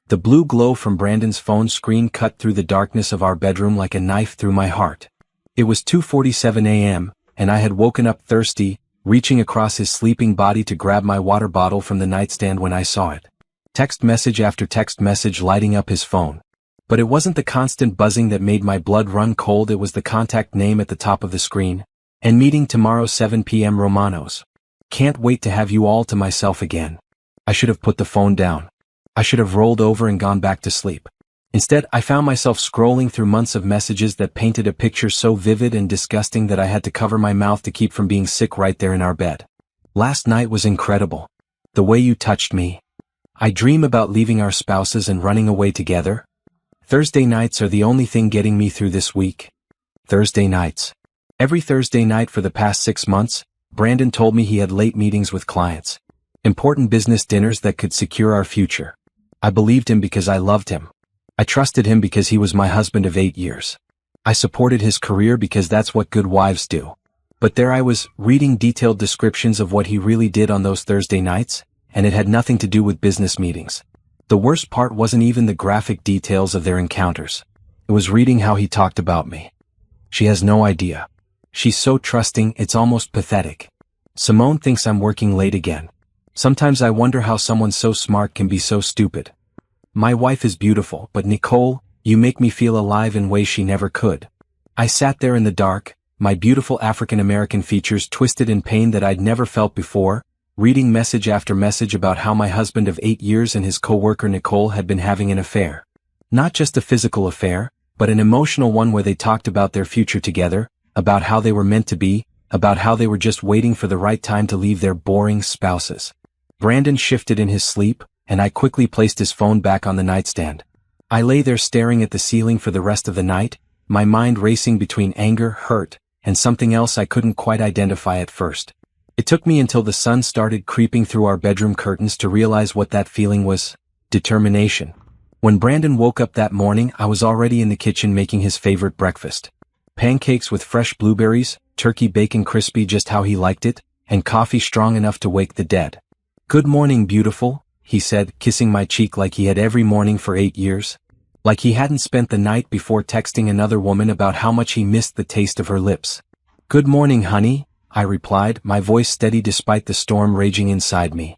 The blue glow from Brandon's phone screen cut through the darkness of our bedroom like a knife through my heart. It was 2:47 a.m., and I had woken up thirsty, reaching across his sleeping body to grab my water bottle from the nightstand when I saw it. Text message after text message lighting up his phone. But it wasn't the constant buzzing that made my blood run cold, it was the contact name at the top of the screen. And meeting tomorrow 7 p.m. Romanos. Can't wait to have you all to myself again. I should have put the phone down. I should have rolled over and gone back to sleep. Instead, I found myself scrolling through months of messages that painted a picture so vivid and disgusting that I had to cover my mouth to keep from being sick right there in our bed. Last night was incredible. The way you touched me. I dream about leaving our spouses and running away together. Thursday nights are the only thing getting me through this week. Thursday nights. Every Thursday night for the past 6 months, Brandon told me he had late meetings with clients. Important business dinners that could secure our future. I believed him because I loved him. I trusted him because he was my husband of 8 years. I supported his career because that's what good wives do. But there I was, reading detailed descriptions of what he really did on those Thursday nights, and it had nothing to do with business meetings. The worst part wasn't even the graphic details of their encounters. It was reading how he talked about me. She has no idea. She's so trusting, it's almost pathetic. Simone thinks I'm working late again. Sometimes I wonder how someone so smart can be so stupid. My wife is beautiful, but Nicole, you make me feel alive in ways she never could. I sat there in the dark, my beautiful African-American features twisted in pain that I'd never felt before, reading message after message about how my husband of 8 years and his co-worker Nicole had been having an affair. Not just a physical affair, but an emotional one where they talked about their future together, about how they were meant to be, about how they were just waiting for the right time to leave their boring spouses. Brandon shifted in his sleep, and I quickly placed his phone back on the nightstand. I lay there staring at the ceiling for the rest of the night, my mind racing between anger, hurt, and something else I couldn't quite identify at first. It took me until the sun started creeping through our bedroom curtains to realize what that feeling was: determination. When Brandon woke up that morning, I was already in the kitchen making his favorite breakfast. Pancakes with fresh blueberries, turkey bacon crispy just how he liked it, and coffee strong enough to wake the dead. "Good morning, beautiful," he said, kissing my cheek like he had every morning for 8 years. Like he hadn't spent the night before texting another woman about how much he missed the taste of her lips. "Good morning, honey," I replied, my voice steady despite the storm raging inside me.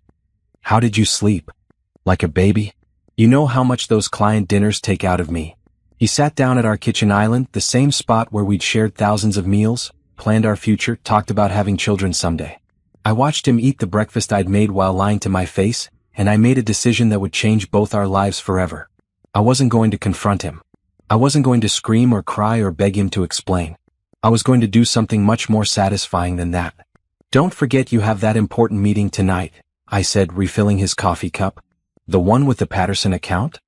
"How did you sleep? Like a baby? You know how much those client dinners take out of me." He sat down at our kitchen island, the same spot where we'd shared thousands of meals, planned our future, talked about having children someday. I watched him eat the breakfast I'd made while lying to my face, and I made a decision that would change both our lives forever. I wasn't going to confront him. I wasn't going to scream or cry or beg him to explain. I was going to do something much more satisfying than that. "Don't forget you have that important meeting tonight," I said, refilling his coffee cup. "The one with the Patterson account?"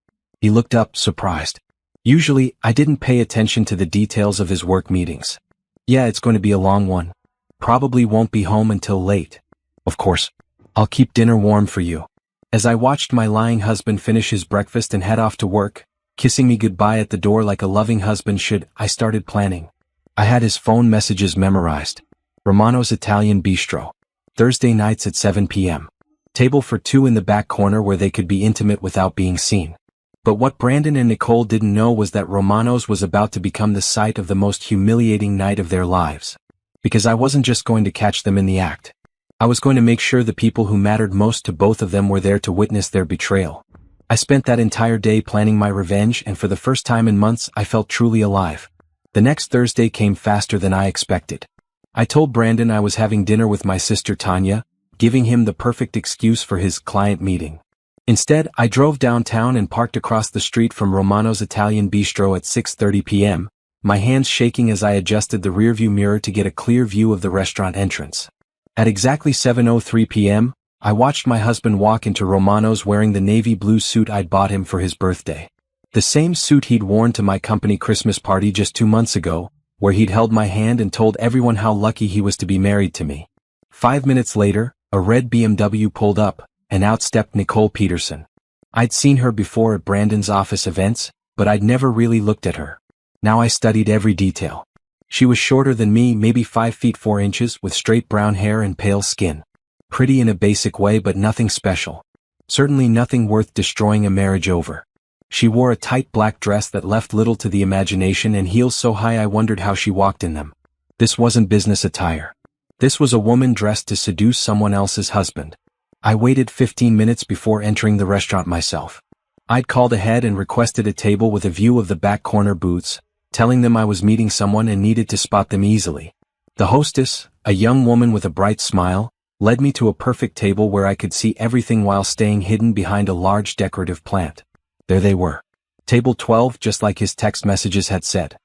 He looked up, surprised. Usually, I didn't pay attention to the details of his work meetings. "Yeah, it's going to be a long one. Probably won't be home until late." "Of course. I'll keep dinner warm for you." As I watched my lying husband finish his breakfast and head off to work, kissing me goodbye at the door like a loving husband should, I started planning. I had his phone messages memorized. Romano's Italian Bistro. Thursday nights at 7 p.m. Table for 2 in the back corner where they could be intimate without being seen. But what Brandon and Nicole didn't know was that Romano's was about to become the site of the most humiliating night of their lives. Because I wasn't just going to catch them in the act. I was going to make sure the people who mattered most to both of them were there to witness their betrayal. I spent that entire day planning my revenge, and for the first time in months I felt truly alive. The next Thursday came faster than I expected. I told Brandon I was having dinner with my sister Tanya, giving him the perfect excuse for his client meeting. Instead, I drove downtown and parked across the street from Romano's Italian Bistro at 6:30 p.m., my hands shaking as I adjusted the rearview mirror to get a clear view of the restaurant entrance. At exactly 7:03 p.m., I watched my husband walk into Romano's wearing the navy blue suit I'd bought him for his birthday. The same suit he'd worn to my company Christmas party just 2 months ago, where he'd held my hand and told everyone how lucky he was to be married to me. 5 minutes later, a red BMW pulled up, and out stepped Nicole Peterson. I'd seen her before at Brandon's office events, but I'd never really looked at her. Now I studied every detail. She was shorter than me, maybe 5 feet 4 inches, with straight brown hair and pale skin. Pretty in a basic way, but nothing special. Certainly nothing worth destroying a marriage over. She wore a tight black dress that left little to the imagination and heels so high I wondered how she walked in them. This wasn't business attire. This was a woman dressed to seduce someone else's husband. I waited 15 minutes before entering the restaurant myself. I'd called ahead and requested a table with a view of the back corner booths, telling them I was meeting someone and needed to spot them easily. The hostess, a young woman with a bright smile, led me to a perfect table where I could see everything while staying hidden behind a large decorative plant. There they were. Table 12, just like his text messages had said.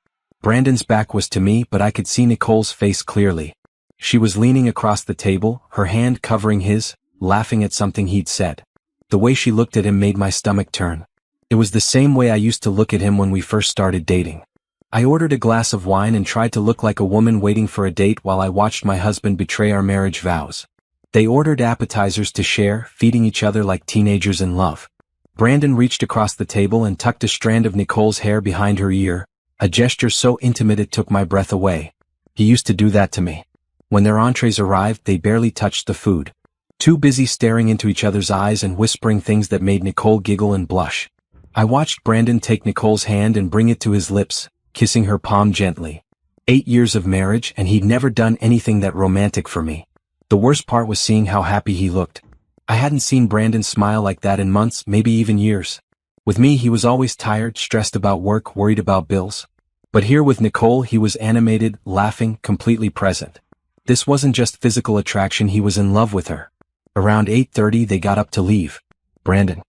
Brandon's back was to me, but I could see Nicole's face clearly. She was leaning across the table, her hand covering his, laughing at something he'd said. The way she looked at him made my stomach turn. It was the same way I used to look at him when we first started dating. I ordered a glass of wine and tried to look like a woman waiting for a date while I watched my husband betray our marriage vows. They ordered appetizers to share, feeding each other like teenagers in love. Brandon reached across the table and tucked a strand of Nicole's hair behind her ear, a gesture so intimate it took my breath away. He used to do that to me. When their entrees arrived, they barely touched the food. Too busy staring into each other's eyes and whispering things that made Nicole giggle and blush. I watched Brandon take Nicole's hand and bring it to his lips, kissing her palm gently. 8 years of marriage and he'd never done anything that romantic for me. The worst part was seeing how happy he looked. I hadn't seen Brandon smile like that in months, maybe even years. With me he was always tired, stressed about work, worried about bills. But here with Nicole he was animated, laughing, completely present. This wasn't just physical attraction, he was in love with her. Around 8:30 they got up to leave. Brandon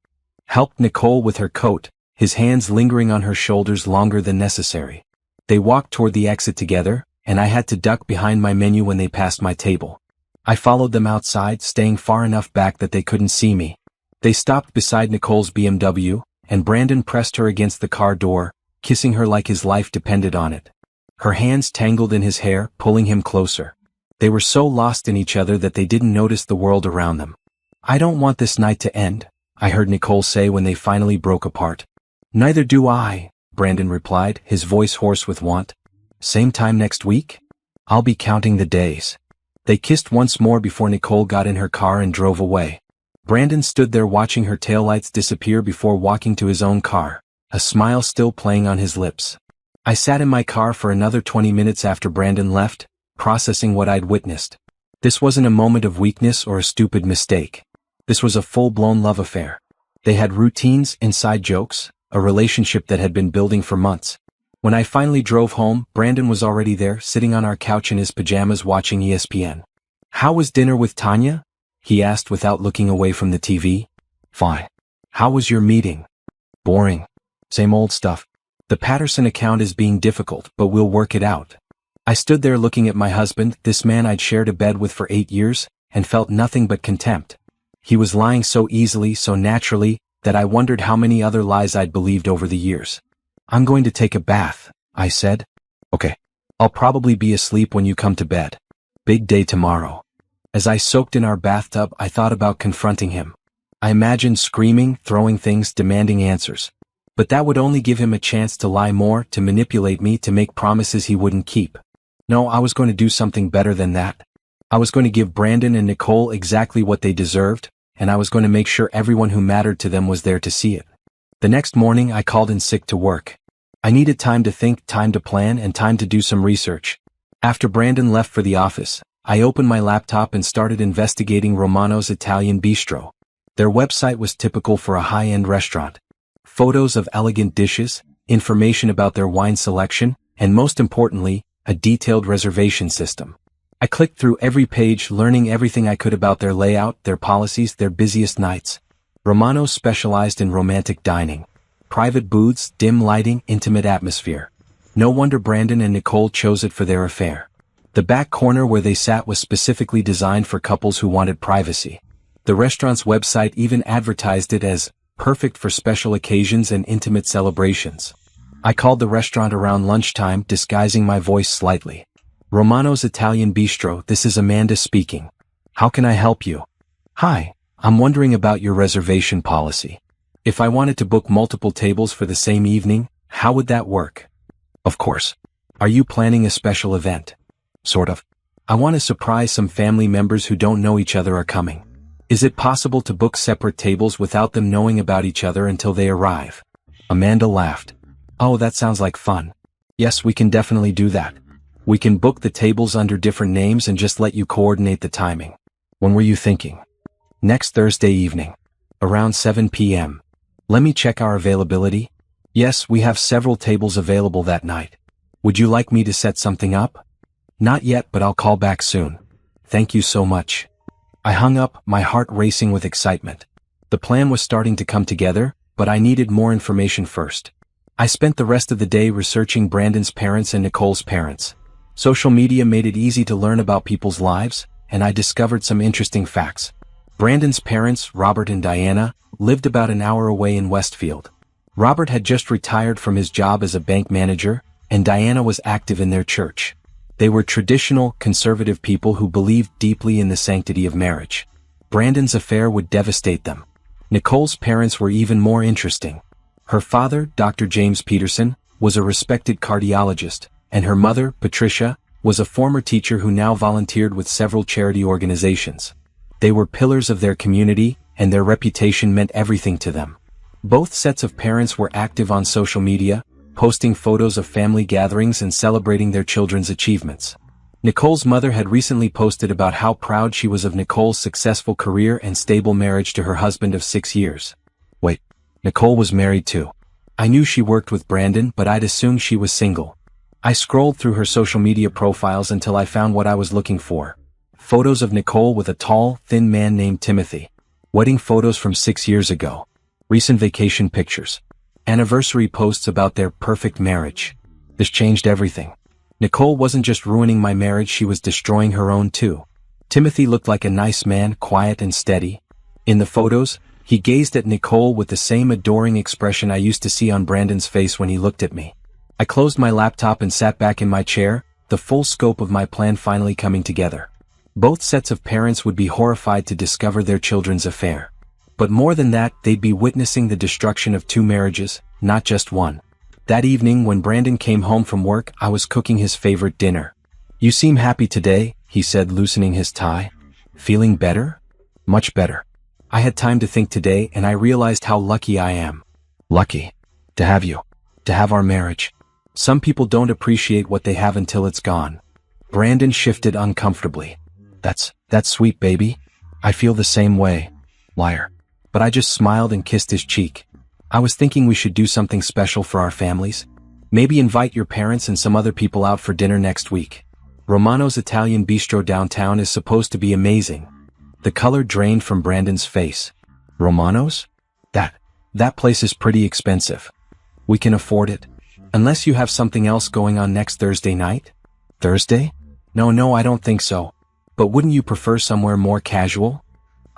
helped Nicole with her coat, his hands lingering on her shoulders longer than necessary. They walked toward the exit together, and I had to duck behind my menu when they passed my table. I followed them outside, staying far enough back that they couldn't see me. They stopped beside Nicole's BMW, and Brandon pressed her against the car door, kissing her like his life depended on it. Her hands tangled in his hair, pulling him closer. They were so lost in each other that they didn't notice the world around them. "I don't want this night to end," I heard Nicole say when they finally broke apart. "Neither do I," Brandon replied, his voice hoarse with want. "Same time next week? I'll be counting the days." They kissed once more before Nicole got in her car and drove away. Brandon stood there watching her taillights disappear before walking to his own car, a smile still playing on his lips. I sat in my car for another 20 minutes after Brandon left, processing what I'd witnessed. This wasn't a moment of weakness or a stupid mistake. This was a full-blown love affair. They had routines, inside jokes, a relationship that had been building for months. When I finally drove home, Brandon was already there, sitting on our couch in his pajamas watching ESPN. "How was dinner with Tanya?" he asked without looking away from the TV. "Fine. How was your meeting?" "Boring. Same old stuff. The Patterson account is being difficult, but we'll work it out." I stood there looking at my husband, this man I'd shared a bed with for 8 years, and felt nothing but contempt. He was lying so easily, so naturally, that I wondered how many other lies I'd believed over the years. "I'm going to take a bath," I said. "Okay. I'll probably be asleep when you come to bed. Big day tomorrow." As I soaked in our bathtub, I thought about confronting him. I imagined screaming, throwing things, demanding answers. But that would only give him a chance to lie more, to manipulate me, to make promises he wouldn't keep. No, I was going to do something better than that. I was going to give Brandon and Nicole exactly what they deserved, and I was going to make sure everyone who mattered to them was there to see it. The next morning I called in sick to work. I needed time to think, time to plan, and time to do some research. After Brandon left for the office, I opened my laptop and started investigating Romano's Italian Bistro. Their website was typical for a high-end restaurant. Photos of elegant dishes, information about their wine selection, and most importantly, a detailed reservation system. I clicked through every page, learning everything I could about their layout, their policies, their busiest nights. Romano specialized in romantic dining. Private booths, dim lighting, intimate atmosphere. No wonder Brandon and Nicole chose it for their affair. The back corner where they sat was specifically designed for couples who wanted privacy. The restaurant's website even advertised it as perfect for special occasions and intimate celebrations. I called the restaurant around lunchtime, disguising my voice slightly. "Romano's Italian Bistro, this is Amanda speaking. How can I help you?" "Hi, I'm wondering about your reservation policy. If I wanted to book multiple tables for the same evening, how would that work?" "Of course. Are you planning a special event?" "Sort of. I want to surprise some family members who don't know each other are coming. Is it possible to book separate tables without them knowing about each other until they arrive?" Amanda laughed. Oh, that sounds like fun. Yes, we can definitely do that. We can book the tables under different names and just let you coordinate the timing. When were you thinking? Next Thursday evening. Around 7 p.m. Let me check our availability. Yes, we have several tables available that night. Would you like me to set something up? Not yet, but I'll call back soon. Thank you so much. I hung up, my heart racing with excitement. The plan was starting to come together, but I needed more information first. I spent the rest of the day researching Brandon's parents and Nicole's parents. Social media made it easy to learn about people's lives, and I discovered some interesting facts. Brandon's parents, Robert and Diana, lived about an hour away in Westfield. Robert had just retired from his job as a bank manager, and Diana was active in their church. They were traditional, conservative people who believed deeply in the sanctity of marriage. Brandon's affair would devastate them. Nicole's parents were even more interesting. Her father, Dr. James Peterson, was a respected cardiologist, and her mother, Patricia, was a former teacher who now volunteered with several charity organizations. They were pillars of their community, and their reputation meant everything to them. Both sets of parents were active on social media, posting photos of family gatherings and celebrating their children's achievements. Nicole's mother had recently posted about how proud she was of Nicole's successful career and stable marriage to her husband of 6 years. Wait, Nicole was married too. I knew she worked with Brandon, but I'd assumed she was single. I scrolled through her social media profiles until I found what I was looking for. Photos of Nicole with a tall, thin man named Timothy. Wedding photos from 6 years ago. Recent vacation pictures. Anniversary posts about their perfect marriage. This changed everything. Nicole wasn't just ruining my marriage, she was destroying her own too. Timothy looked like a nice man, quiet and steady. In the photos, he gazed at Nicole with the same adoring expression I used to see on Brandon's face when he looked at me. I closed my laptop and sat back in my chair, the full scope of my plan finally coming together. Both sets of parents would be horrified to discover their children's affair. But more than that, they'd be witnessing the destruction of 2 marriages, not just one. That evening when Brandon came home from work, I was cooking his favorite dinner. You seem happy today, he said, loosening his tie. Feeling better? Much better. I had time to think today, and I realized how lucky I am. Lucky. To have you. To have our marriage. Some people don't appreciate what they have until it's gone. Brandon shifted uncomfortably. That's sweet, baby. I feel the same way. Liar. But I just smiled and kissed his cheek. I was thinking we should do something special for our families. Maybe invite your parents and some other people out for dinner next week. Romano's Italian Bistro downtown is supposed to be amazing. The color drained from Brandon's face. Romano's? That place is pretty expensive. We can afford it. Unless you have something else going on next Thursday night? Thursday? No, I don't think so. But wouldn't you prefer somewhere more casual?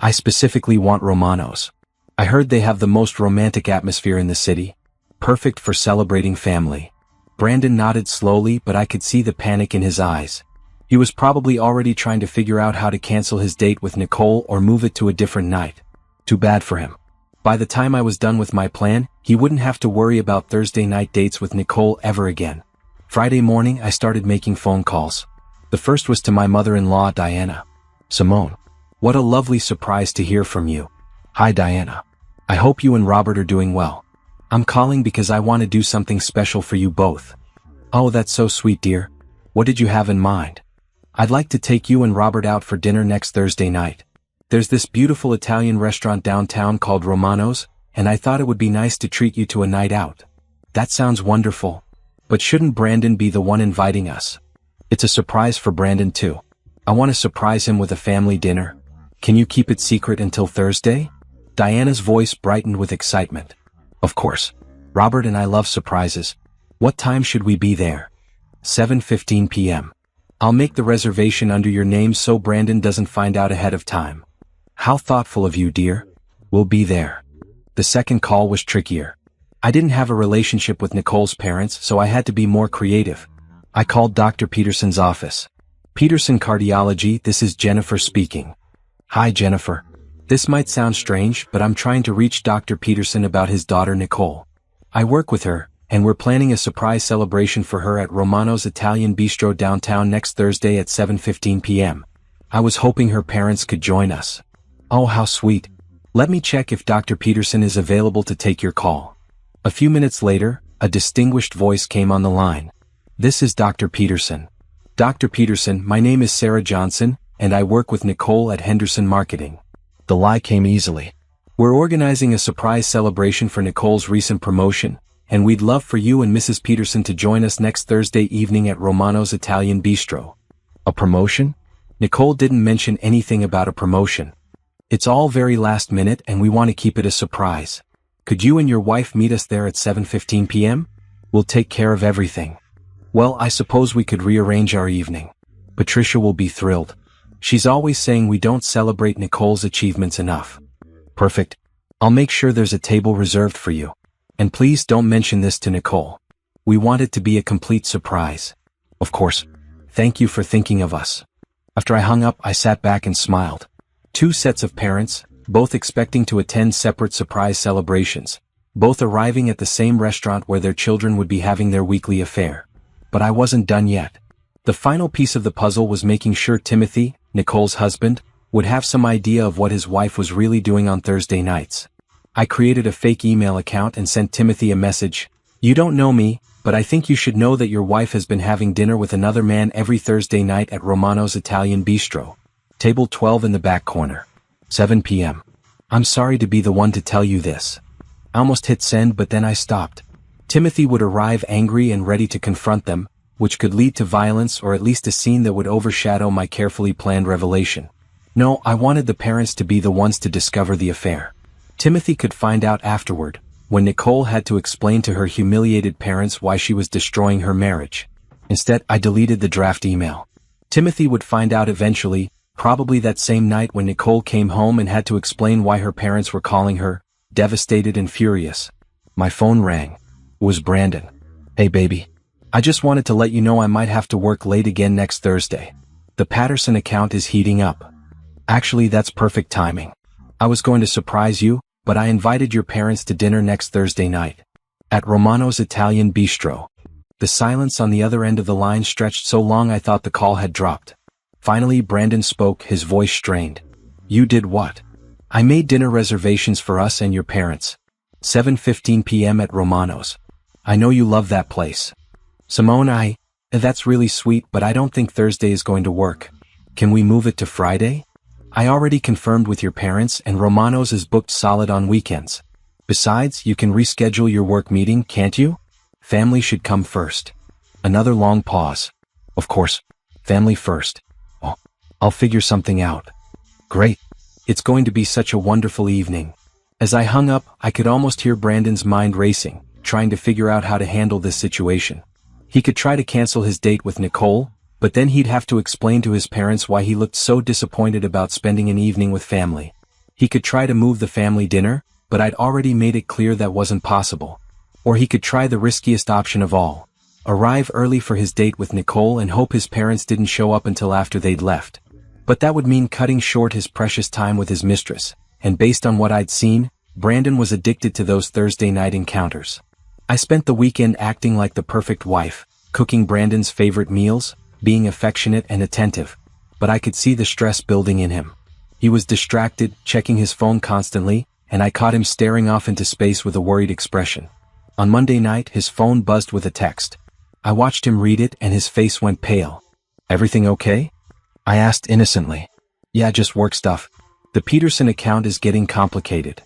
I specifically want Romano's. I heard they have the most romantic atmosphere in the city. Perfect for celebrating family. Brandon nodded slowly, but I could see the panic in his eyes. He was probably already trying to figure out how to cancel his date with Nicole or move it to a different night. Too bad for him. By the time I was done with my plan, he wouldn't have to worry about Thursday night dates with Nicole ever again. Friday morning, I started making phone calls. The first was to my mother-in-law, Diana. Simone. What a lovely surprise to hear from you. Hi, Diana. I hope you and Robert are doing well. I'm calling because I want to do something special for you both. Oh, that's so sweet, dear. What did you have in mind? I'd like to take you and Robert out for dinner next Thursday night. There's this beautiful Italian restaurant downtown called Romano's, and I thought it would be nice to treat you to a night out. That sounds wonderful. But shouldn't Brandon be the one inviting us? It's a surprise for Brandon too. I want to surprise him with a family dinner. Can you keep it secret until Thursday? Diana's voice brightened with excitement. Of course. Robert and I love surprises. What time should we be there? 7:15 p.m. I'll make the reservation under your name so Brandon doesn't find out ahead of time. How thoughtful of you, dear. We'll be there. The second call was trickier. I didn't have a relationship with Nicole's parents, so I had to be more creative. I called Dr. Peterson's office. Peterson Cardiology, this is Jennifer speaking. Hi, Jennifer. This might sound strange, but I'm trying to reach Dr. Peterson about his daughter Nicole. I work with her, and we're planning a surprise celebration for her at Romano's Italian Bistro downtown next Thursday at 7:15 p.m. I was hoping her parents could join us. Oh, how sweet. Let me check if Dr. Peterson is available to take your call. A few minutes later, a distinguished voice came on the line. "This is Dr. Peterson. Dr. Peterson, my name is Sarah Johnson, and I work with Nicole at Henderson Marketing." The lie came easily. "We're organizing a surprise celebration for Nicole's recent promotion, and we'd love for you and Mrs. Peterson to join us next Thursday evening at Romano's Italian Bistro." A promotion? Nicole didn't mention anything about a promotion. "It's all very last minute and we want to keep it a surprise. Could you and your wife meet us there at 7:15 p.m.? We'll take care of everything." "Well, I suppose we could rearrange our evening. Patricia will be thrilled. She's always saying we don't celebrate Nicole's achievements enough." "Perfect. I'll make sure there's a table reserved for you. And please don't mention this to Nicole. We want it to be a complete surprise." "Of course. Thank you for thinking of us." After I hung up, I sat back and smiled. Two sets of parents, both expecting to attend separate surprise celebrations, both arriving at the same restaurant where their children would be having their weekly affair. But I wasn't done yet. The final piece of the puzzle was making sure Timothy, Nicole's husband, would have some idea of what his wife was really doing on Thursday nights. I created a fake email account and sent Timothy a message. "You don't know me, but I think you should know that your wife has been having dinner with another man every Thursday night at Romano's Italian Bistro. Table 12 in the back corner. 7 p.m. I'm sorry to be the one to tell you this." I almost hit send, but then I stopped. Timothy would arrive angry and ready to confront them, which could lead to violence or at least a scene that would overshadow my carefully planned revelation. No, I wanted the parents to be the ones to discover the affair. Timothy could find out afterward, when Nicole had to explain to her humiliated parents why she was destroying her marriage. Instead, I deleted the draft email. Timothy would find out eventually, probably that same night when Nicole came home and had to explain why her parents were calling her, devastated and furious. My phone rang. It was Brandon. "Hey baby. I just wanted to let you know I might have to work late again next Thursday. The Patterson account is heating up." "Actually, that's perfect timing. I was going to surprise you, but I invited your parents to dinner next Thursday night. At Romano's Italian Bistro." The silence on the other end of the line stretched so long I thought the call had dropped. Finally Brandon spoke, his voice strained. "You did what?" "I made dinner reservations for us and your parents. 7:15 p.m. at Romano's. I know you love that place." "Simone, that's really sweet, but I don't think Thursday is going to work. Can we move it to Friday? I already confirmed with your parents and Romano's is booked solid on weekends. Besides, you can reschedule your work meeting, can't you? Family should come first." Another long pause. "Of course. Family first. Oh, I'll figure something out." "Great. It's going to be such a wonderful evening." As I hung up, I could almost hear Brandon's mind racing, trying to figure out how to handle this situation. He could try to cancel his date with Nicole, but then he'd have to explain to his parents why he looked so disappointed about spending an evening with family. He could try to move the family dinner, but I'd already made it clear that wasn't possible. Or he could try the riskiest option of all. Arrive early for his date with Nicole and hope his parents didn't show up until after they'd left. But that would mean cutting short his precious time with his mistress, and based on what I'd seen, Brandon was addicted to those Thursday night encounters. I spent the weekend acting like the perfect wife, cooking Brandon's favorite meals, being affectionate and attentive, but I could see the stress building in him. He was distracted, checking his phone constantly, and I caught him staring off into space with a worried expression. On Monday night, his phone buzzed with a text. I watched him read it and his face went pale. "Everything okay?" I asked innocently. "Yeah, just work stuff. The Peterson account is getting complicated."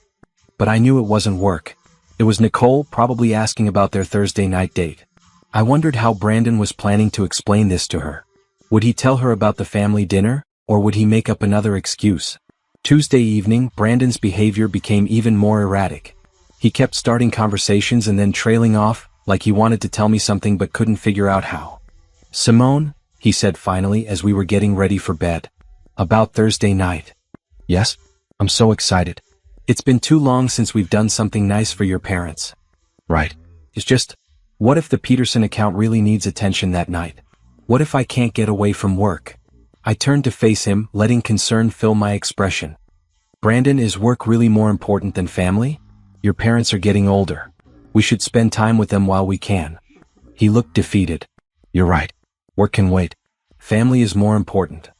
But I knew it wasn't work. It was Nicole probably asking about their Thursday night date. I wondered how Brandon was planning to explain this to her. Would he tell her about the family dinner, or would he make up another excuse? Tuesday evening, Brandon's behavior became even more erratic. He kept starting conversations and then trailing off, like he wanted to tell me something but couldn't figure out how. "Simone," he said finally as we were getting ready for bed. "About Thursday night." "Yes? I'm so excited. It's been too long since we've done something nice for your parents." "Right. It's just, what if the Peterson account really needs attention that night? What if I can't get away from work?" I turned to face him, letting concern fill my expression. "Brandon, is work really more important than family? Your parents are getting older. We should spend time with them while we can." He looked defeated. "You're right. Work can wait. Family is more important."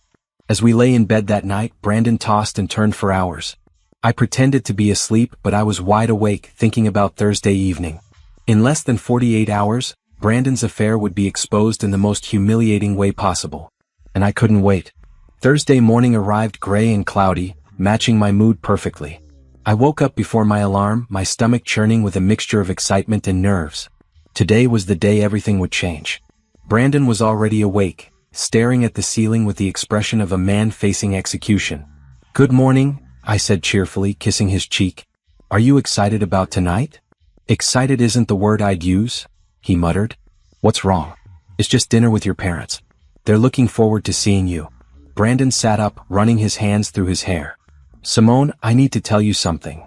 As we lay in bed that night, Brandon tossed and turned for hours. I pretended to be asleep, but I was wide awake thinking about Thursday evening. In less than 48 hours, Brandon's affair would be exposed in the most humiliating way possible. And I couldn't wait. Thursday morning arrived gray and cloudy, matching my mood perfectly. I woke up before my alarm, my stomach churning with a mixture of excitement and nerves. Today was the day everything would change. Brandon was already awake, staring at the ceiling with the expression of a man facing execution. "Good morning," I said cheerfully, kissing his cheek. "Are you excited about tonight?" "Excited isn't the word I'd use," he muttered. "What's wrong?" "It's just dinner with your parents. They're looking forward to seeing you." Brandon sat up, running his hands through his hair. "Simone, I need to tell you something."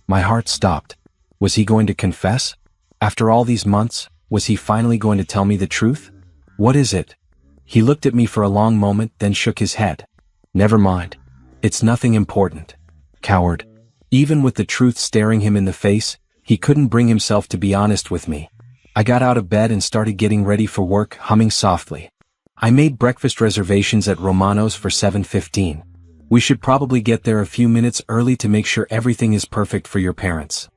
My heart stopped. Was he going to confess? After all these months, was he finally going to tell me the truth? "What is it?" He looked at me for a long moment, then shook his head. "Never mind. It's nothing important." Coward. Even with the truth staring him in the face, he couldn't bring himself to be honest with me. I got out of bed and started getting ready for work, humming softly. I made breakfast reservations at Romano's for 7:15. We should probably get there a few minutes early to make sure everything is perfect for your parents.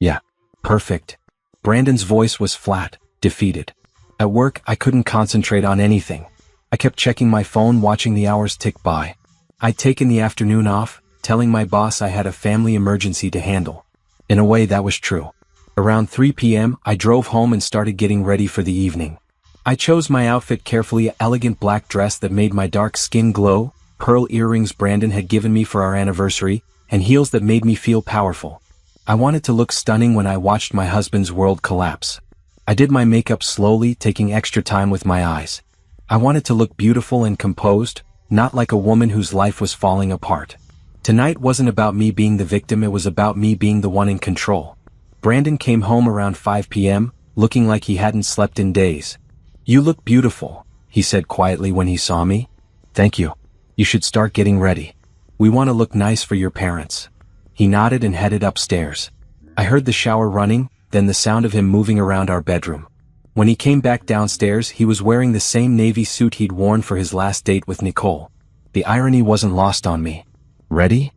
"Yeah. Perfect." Brandon's voice was flat, defeated. At work, I couldn't concentrate on anything. I kept checking my phone, watching the hours tick by. I'd taken the afternoon off, telling my boss I had a family emergency to handle. In a way, that was true. Around 3 p.m., I drove home and started getting ready for the evening. I chose my outfit carefully, an elegant black dress that made my dark skin glow, pearl earrings Brandon had given me for our anniversary, and heels that made me feel powerful. I wanted to look stunning when I watched my husband's world collapse. I did my makeup slowly, taking extra time with my eyes. I wanted to look beautiful and composed, not like a woman whose life was falling apart. Tonight wasn't about me being the victim, it was about me being the one in control. Brandon came home around 5 p.m., looking like he hadn't slept in days. "You look beautiful," he said quietly when he saw me. "Thank you. You should start getting ready. We want to look nice for your parents." He nodded and headed upstairs. I heard the shower running, then the sound of him moving around our bedroom. When he came back downstairs, he was wearing the same navy suit he'd worn for his last date with Nicole. The irony wasn't lost on me. "Ready?"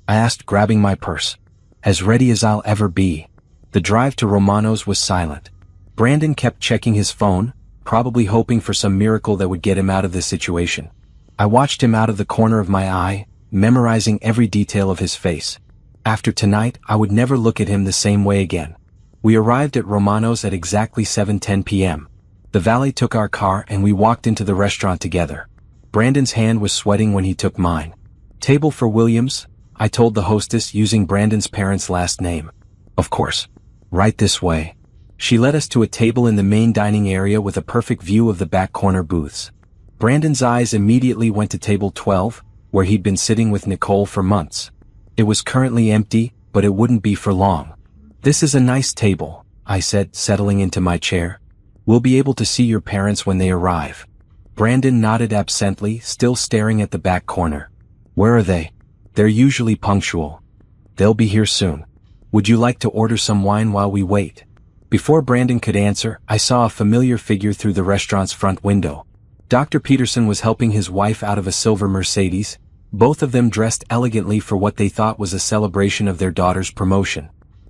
I asked, grabbing my purse. "As ready as I'll ever be." The drive to Romano's was silent. Brandon kept checking his phone, probably hoping for some miracle that would get him out of this situation. I watched him out of the corner of my eye, memorizing every detail of his face. After tonight, I would never look at him the same way again. We arrived at Romano's at exactly 7:10 p.m. The valet took our car and we walked into the restaurant together. Brandon's hand was sweating when he took mine. "Table for Williams," I told the hostess, using Brandon's parents' last name. "Of course. Right this way." She led us to a table in the main dining area with a perfect view of the back corner booths. Brandon's eyes immediately went to table 12, where he'd been sitting with Nicole for months. It was currently empty, but it wouldn't be for long. "This is a nice table," I said, settling into my chair. "We'll be able to see your parents when they arrive." Brandon nodded absently, still staring at the back corner. "Where are they?" "They're usually punctual." "They'll be here soon. Would you like to order some wine while we wait?" Before Brandon could answer, I saw a familiar figure through the restaurant's front window. Dr. Peterson was helping his wife out of a silver Mercedes, both of them dressed elegantly for what they thought was a celebration of their daughter's promotion.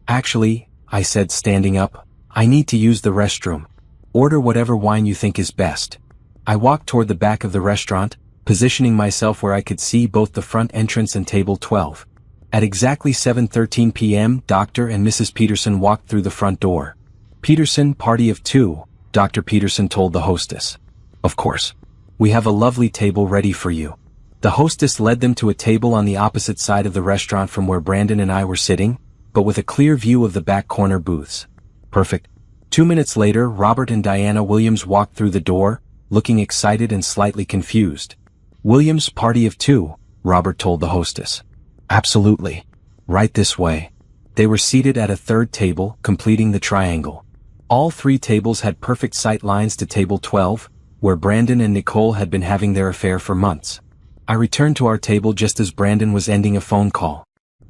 "Actually," I said, standing up, "I need to use the restroom. Order whatever wine you think is best." I walked toward the back of the restaurant, positioning myself where I could see both the front entrance and table 12. At exactly 7:13 p.m., Dr. and Mrs. Peterson walked through the front door. "Peterson, party of two," Dr. Peterson told the hostess. "Of course. We have a lovely table ready for you." The hostess led them to a table on the opposite side of the restaurant from where Brandon and I were sitting, but with a clear view of the back corner booths. Perfect. 2 minutes later, Robert and Diana Williams walked through the door, looking excited and slightly confused. "Williams, party of two," Robert told the hostess. "Absolutely. Right this way." They were seated at a third table, completing the triangle. All three tables had perfect sight lines to table 12, where Brandon and Nicole had been having their affair for months. I returned to our table just as Brandon was ending a phone call.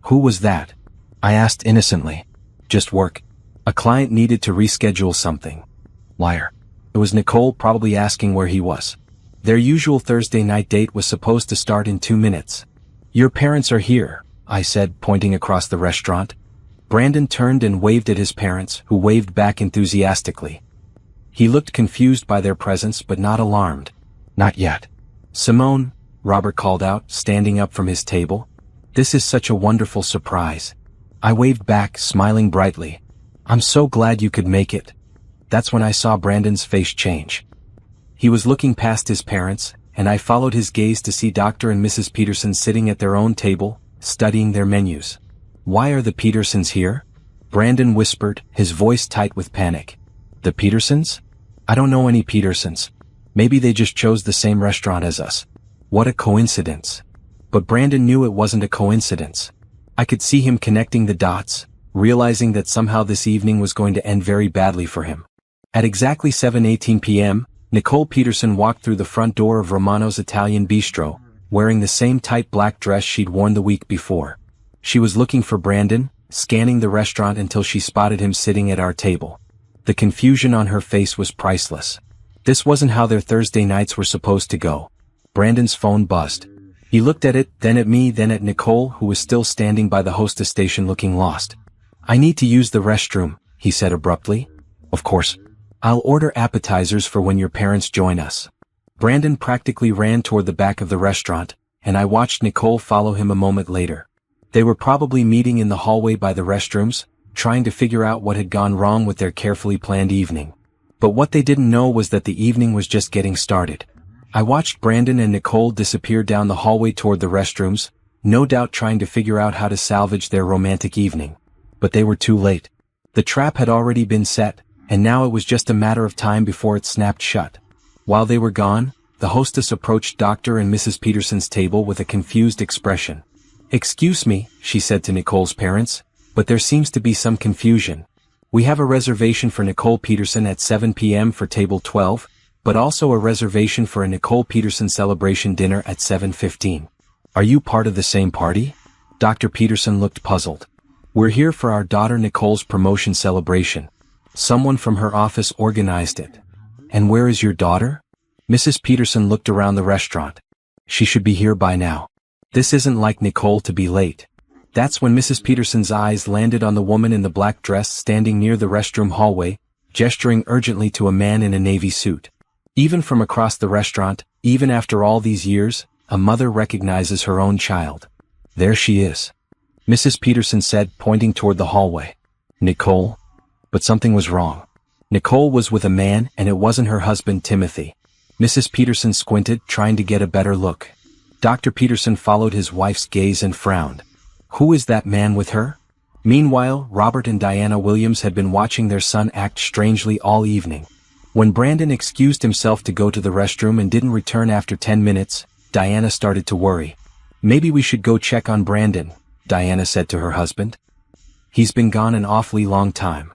"Who was that?" I asked innocently. "Just work. A client needed to reschedule something." Liar. It was Nicole, probably asking where he was. Their usual Thursday night date was supposed to start in 2 minutes. "Your parents are here," I said, pointing across the restaurant. Brandon turned and waved at his parents, who waved back enthusiastically. He looked confused by their presence but not alarmed. Not yet. Simone, Robert called out, standing up from his table. This is such a wonderful surprise. I waved back, smiling brightly. I'm so glad you could make it. That's when I saw Brandon's face change. He was looking past his parents, and I followed his gaze to see Dr. and Mrs. Peterson sitting at their own table, studying their menus. Why are the Petersons here? Brandon whispered, his voice tight with panic. The Petersons? I don't know any Petersons. Maybe they just chose the same restaurant as us. What a coincidence. But Brandon knew it wasn't a coincidence. I could see him connecting the dots, realizing that somehow this evening was going to end very badly for him. At exactly 7:18 p.m., Nicole Peterson walked through the front door of Romano's Italian Bistro, wearing the same tight black dress she'd worn the week before. She was looking for Brandon, scanning the restaurant until she spotted him sitting at our table. The confusion on her face was priceless. This wasn't how their Thursday nights were supposed to go. Brandon's phone buzzed. He looked at it, then at me, then at Nicole, who was still standing by the hostess station looking lost. I need to use the restroom, he said abruptly. Of course. I'll order appetizers for when your parents join us. Brandon practically ran toward the back of the restaurant, and I watched Nicole follow him a moment later. They were probably meeting in the hallway by the restrooms, trying to figure out what had gone wrong with their carefully planned evening. But what they didn't know was that the evening was just getting started. I watched Brandon and Nicole disappear down the hallway toward the restrooms, no doubt trying to figure out how to salvage their romantic evening. But they were too late. The trap had already been set, and now it was just a matter of time before it snapped shut. While they were gone, the hostess approached Dr. and Mrs. Peterson's table with a confused expression. Excuse me, she said to Nicole's parents, but there seems to be some confusion. We have a reservation for Nicole Peterson at 7 p.m. for table 12, but also a reservation for a Nicole Peterson celebration dinner at 7:15. Are you part of the same party? Dr. Peterson looked puzzled. We're here for our daughter Nicole's promotion celebration. Someone from her office organized it. And where is your daughter? Mrs. Peterson looked around the restaurant. She should be here by now. This isn't like Nicole to be late. That's when Mrs. Peterson's eyes landed on the woman in the black dress standing near the restroom hallway, gesturing urgently to a man in a navy suit. Even from across the restaurant, even after all these years, a mother recognizes her own child. There she is. Mrs. Peterson said, pointing toward the hallway. Nicole? But something was wrong. Nicole was with a man, and it wasn't her husband Timothy. Mrs. Peterson squinted, trying to get a better look. Dr. Peterson followed his wife's gaze and frowned. Who is that man with her? Meanwhile, Robert and Diana Williams had been watching their son act strangely all evening. When Brandon excused himself to go to the restroom and didn't return after 10 minutes, Diana started to worry. Maybe we should go check on Brandon, Diana said to her husband. He's been gone an awfully long time.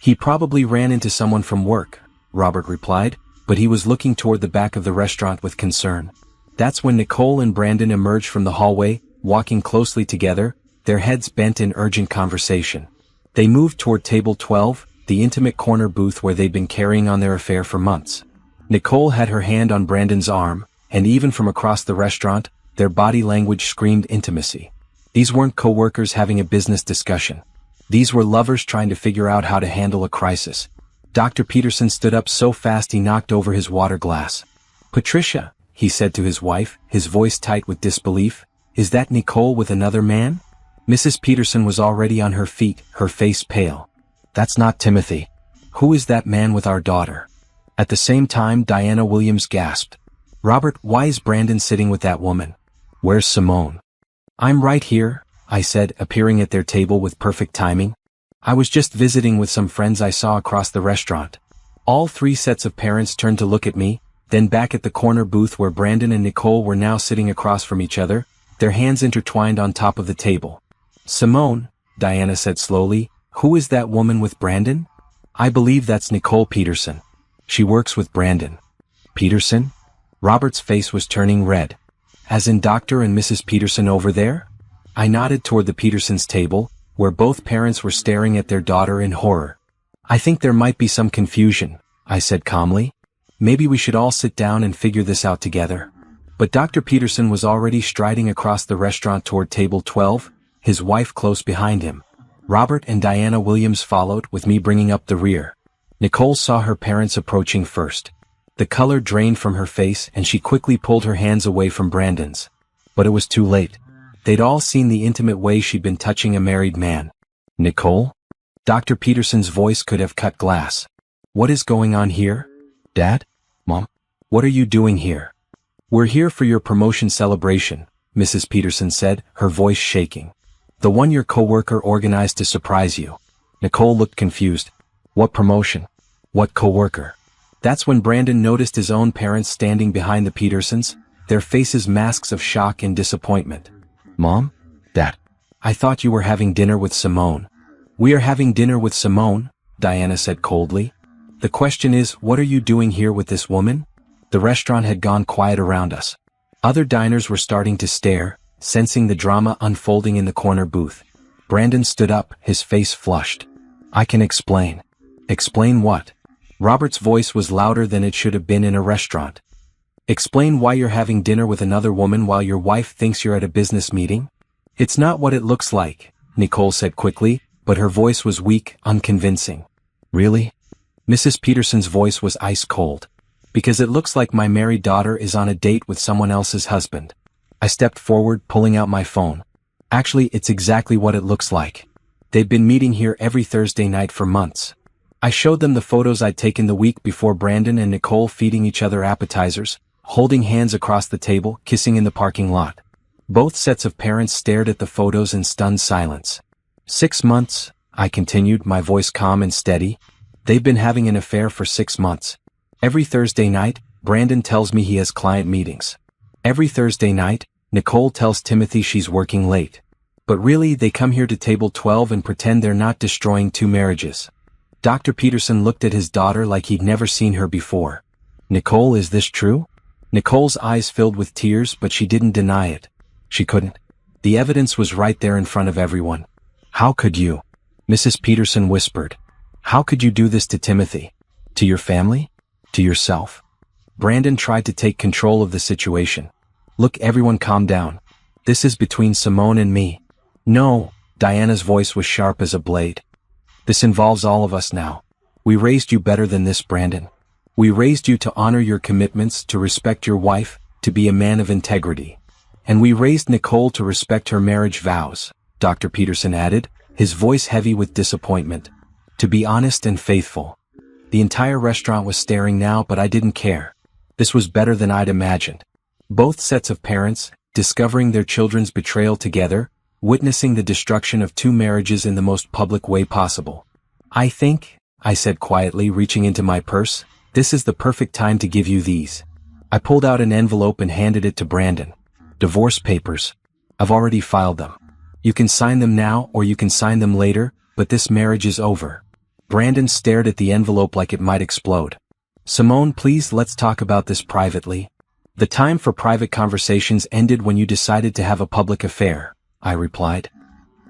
He probably ran into someone from work, Robert replied, but he was looking toward the back of the restaurant with concern. That's when Nicole and Brandon emerged from the hallway, walking closely together, their heads bent in urgent conversation. They moved toward table 12, the intimate corner booth where they'd been carrying on their affair for months. Nicole had her hand on Brandon's arm, and even from across the restaurant, their body language screamed intimacy. These weren't co-workers having a business discussion. These were lovers trying to figure out how to handle a crisis. Dr. Peterson stood up so fast he knocked over his water glass. Patricia, he said to his wife, his voice tight with disbelief, is that Nicole with another man? Mrs. Peterson was already on her feet, her face pale. That's not Timothy. Who is that man with our daughter? At the same time, Diana Williams gasped. Robert, why is Brandon sitting with that woman? Where's Simone? I'm right here, I said, appearing at their table with perfect timing. I was just visiting with some friends I saw across the restaurant. All three sets of parents turned to look at me, then back at the corner booth where Brandon and Nicole were now sitting across from each other, their hands intertwined on top of the table. Simone, Diana said slowly, who is that woman with Brandon? I believe that's Nicole Peterson. She works with Brandon. Peterson? Robert's face was turning red. As in Dr. and Mrs. Peterson over there? I nodded toward the Petersons' table, where both parents were staring at their daughter in horror. I think there might be some confusion, I said calmly. Maybe we should all sit down and figure this out together. But Dr. Peterson was already striding across the restaurant toward table 12, his wife close behind him. Robert and Diana Williams followed, with me bringing up the rear. Nicole saw her parents approaching first. The color drained from her face and she quickly pulled her hands away from Brandon's. But it was too late. They'd all seen the intimate way she'd been touching a married man. Nicole? Dr. Peterson's voice could have cut glass. What is going on here? Dad? Mom? What are you doing here? We're here for your promotion celebration, Mrs. Peterson said, her voice shaking. The one your coworker organized to surprise you. Nicole looked confused. What promotion? What coworker? That's when Brandon noticed his own parents standing behind the Petersons, their faces masks of shock and disappointment. Mom? Dad? I thought you were having dinner with Simone. We are having dinner with Simone, Diana said coldly. The question is, what are you doing here with this woman? The restaurant had gone quiet around us. Other diners were starting to stare, sensing the drama unfolding in the corner booth. Brandon stood up, his face flushed. I can explain. Explain what? Robert's voice was louder than it should have been in a restaurant. Explain why you're having dinner with another woman while your wife thinks you're at a business meeting? It's not what it looks like, Nicole said quickly, but her voice was weak, unconvincing. Really? Mrs. Peterson's voice was ice cold. Because it looks like my married daughter is on a date with someone else's husband. I stepped forward, pulling out my phone. Actually, it's exactly what it looks like. They've been meeting here every Thursday night for months. I showed them the photos I'd taken the week before, Brandon and Nicole feeding each other appetizers, holding hands across the table, kissing in the parking lot. Both sets of parents stared at the photos in stunned silence. 6 months, I continued, my voice calm and steady. They've been having an affair for 6 months. Every Thursday night, Brandon tells me he has client meetings. Every Thursday night, Nicole tells Timothy she's working late. But really, they come here to table 12 and pretend they're not destroying 2 marriages. Dr. Peterson looked at his daughter like he'd never seen her before. Nicole, is this true? Nicole's eyes filled with tears, but she didn't deny it. She couldn't. The evidence was right there in front of everyone. How could you? Mrs. Peterson whispered. How could you do this to Timothy? To your family? To yourself? Brandon tried to take control of the situation. Look, everyone, calm down. This is between Simone and me. No, Diana's voice was sharp as a blade. This involves all of us now. We raised you better than this, Brandon. We raised you to honor your commitments, to respect your wife, to be a man of integrity. And we raised Nicole to respect her marriage vows, Dr. Peterson added, his voice heavy with disappointment. To be honest and faithful. The entire restaurant was staring now, but I didn't care. This was better than I'd imagined. Both sets of parents, discovering their children's betrayal together, witnessing the destruction of 2 marriages in the most public way possible. I think, I said quietly, reaching into my purse, this is the perfect time to give you these. I pulled out an envelope and handed it to Brandon. Divorce papers. I've already filed them. You can sign them now or you can sign them later, but this marriage is over. Brandon stared at the envelope like it might explode. Simone, please, let's talk about this privately. The time for private conversations ended when you decided to have a public affair, I replied.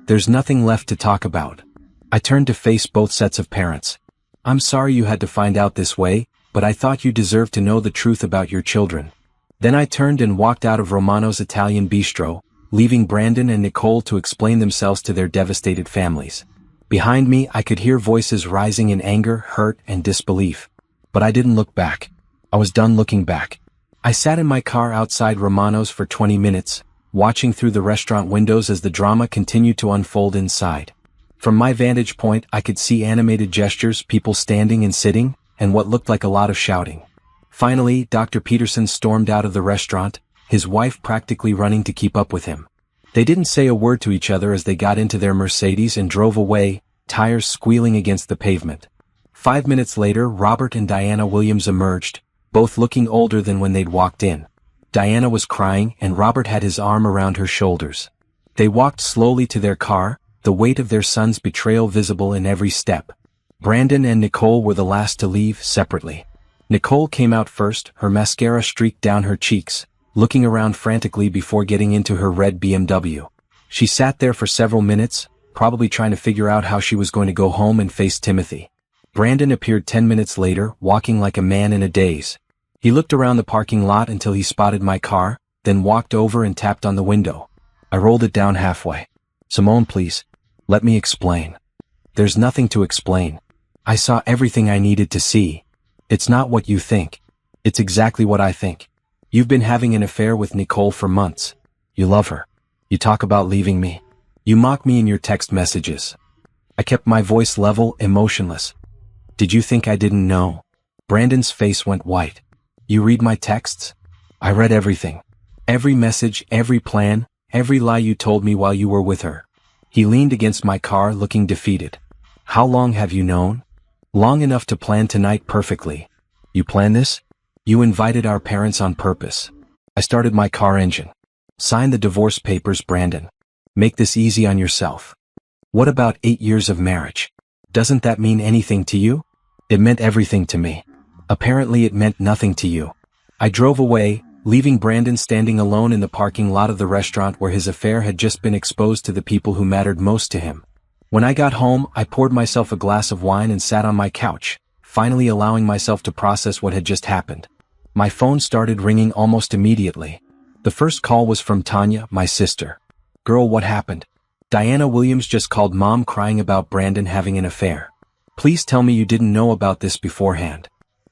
There's nothing left to talk about. I turned to face both sets of parents. I'm sorry you had to find out this way, but I thought you deserved to know the truth about your children. Then I turned and walked out of Romano's Italian Bistro, leaving Brandon and Nicole to explain themselves to their devastated families. Behind me, I could hear voices rising in anger, hurt, and disbelief. But I didn't look back. I was done looking back. I sat in my car outside Romano's for 20 minutes, watching through the restaurant windows as the drama continued to unfold inside. From my vantage point, I could see animated gestures, people standing and sitting, and what looked like a lot of shouting. Finally, Dr. Peterson stormed out of the restaurant, his wife practically running to keep up with him. They didn't say a word to each other as they got into their Mercedes and drove away, tires squealing against the pavement. 5 minutes later, Robert and Diana Williams emerged, both looking older than when they'd walked in. Diana was crying and Robert had his arm around her shoulders. They walked slowly to their car, the weight of their son's betrayal visible in every step. Brandon and Nicole were the last to leave, separately. Nicole came out first, her mascara streaked down her cheeks, looking around frantically before getting into her red BMW. She sat there for several minutes, probably trying to figure out how she was going to go home and face Timothy. Brandon appeared 10 minutes later, walking like a man in a daze. He looked around the parking lot until he spotted my car, then walked over and tapped on the window. I rolled it down halfway. Simone, please. Let me explain. There's nothing to explain. I saw everything I needed to see. It's not what you think. It's exactly what I think. You've been having an affair with Nicole for months. You love her. You talk about leaving me. You mock me in your text messages. I kept my voice level, emotionless. Did you think I didn't know? Brandon's face went white. You read my texts? I read everything. Every message, every plan, every lie you told me while you were with her. He leaned against my car, looking defeated. How long have you known? Long enough to plan tonight perfectly. You planned this? You invited our parents on purpose. I started my car engine. Sign the divorce papers, Brandon. Make this easy on yourself. What about 8 years of marriage? Doesn't that mean anything to you? It meant everything to me. Apparently it meant nothing to you. I drove away, leaving Brandon standing alone in the parking lot of the restaurant where his affair had just been exposed to the people who mattered most to him. When I got home, I poured myself a glass of wine and sat on my couch, finally allowing myself to process what had just happened. My phone started ringing almost immediately. The first call was from Tanya, my sister. Girl, what happened? Diana Williams just called Mom crying about Brandon having an affair. Please tell me you didn't know about this beforehand.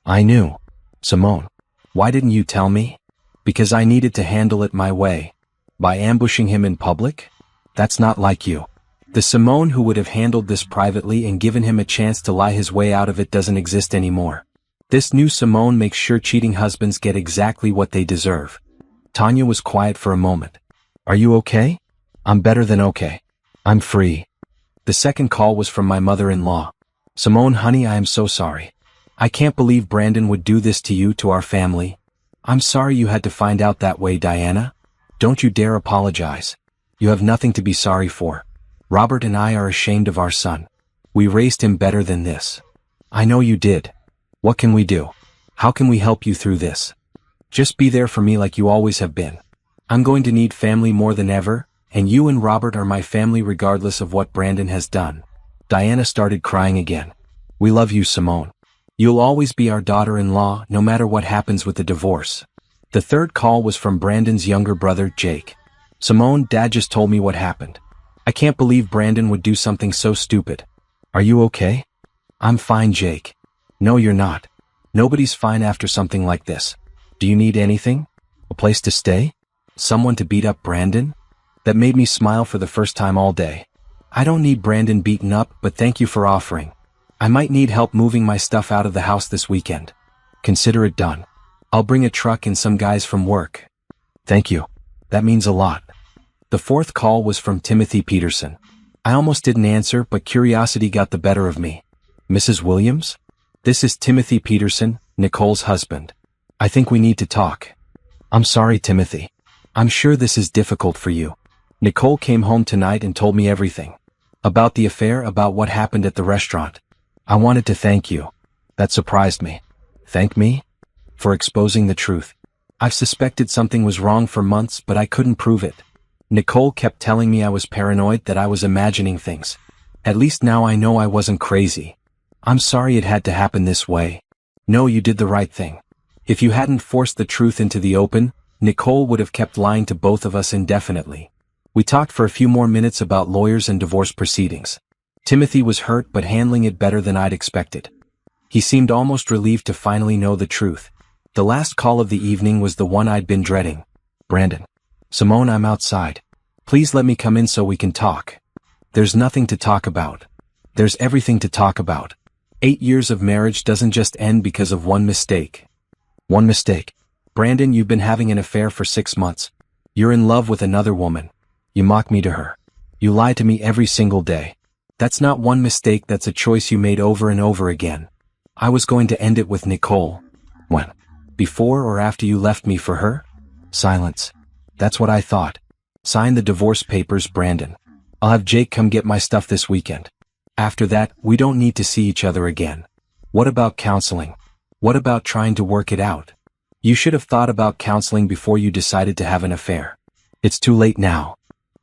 I knew. Simone. Why didn't you tell me? Because I needed to handle it my way. By ambushing him in public? That's not like you. The Simone who would have handled this privately and given him a chance to lie his way out of it doesn't exist anymore. This new Simone makes sure cheating husbands get exactly what they deserve. Tanya was quiet for a moment. Are you okay? I'm better than okay. I'm free. The second call was from my mother-in-law. Simone, honey, I am so sorry. I can't believe Brandon would do this to you, to our family. I'm sorry you had to find out that way, Diana. Don't you dare apologize. You have nothing to be sorry for. Robert and I are ashamed of our son. We raised him better than this. I know you did. What can we do? How can we help you through this? Just be there for me like you always have been. I'm going to need family more than ever, and you and Robert are my family regardless of what Brandon has done. Diana started crying again. We love you, Simone. You'll always be our daughter-in-law, no matter what happens with the divorce. The third call was from Brandon's younger brother, Jake. Simone, Dad just told me what happened. I can't believe Brandon would do something so stupid. Are you okay? I'm fine, Jake. No, you're not. Nobody's fine after something like this. Do you need anything? A place to stay? Someone to beat up Brandon? That made me smile for the first time all day. I don't need Brandon beaten up, but thank you for offering. I might need help moving my stuff out of the house this weekend. Consider it done. I'll bring a truck and some guys from work. Thank you. That means a lot. The fourth call was from Timothy Peterson. I almost didn't answer, but curiosity got the better of me. Mrs. Williams? This is Timothy Peterson, Nicole's husband. I think we need to talk. I'm sorry, Timothy. I'm sure this is difficult for you. Nicole came home tonight and told me everything. About the affair, about what happened at the restaurant. I wanted to thank you. That surprised me. Thank me? For exposing the truth. I've suspected something was wrong for months, but I couldn't prove it. Nicole kept telling me I was paranoid, that I was imagining things. At least now I know I wasn't crazy. I'm sorry it had to happen this way. No, you did the right thing. If you hadn't forced the truth into the open, Nicole would have kept lying to both of us indefinitely. We talked for a few more minutes about lawyers and divorce proceedings. Timothy was hurt, but handling it better than I'd expected. He seemed almost relieved to finally know the truth. The last call of the evening was the one I'd been dreading. Brandon. Simone, I'm outside. Please let me come in so we can talk. There's nothing to talk about. There's everything to talk about. 8 years of marriage doesn't just end because of one mistake. One mistake. Brandon, you've been having an affair for 6 months. You're in love with another woman. You mock me to her. You lie to me every single day. That's not one mistake, that's a choice you made over and over again. I was going to end it with Nicole. When? Before or after you left me for her? Silence. That's what I thought. Sign the divorce papers, Brandon. I'll have Jake come get my stuff this weekend. After that, we don't need to see each other again. What about counseling? What about trying to work it out? You should have thought about counseling before you decided to have an affair. It's too late now.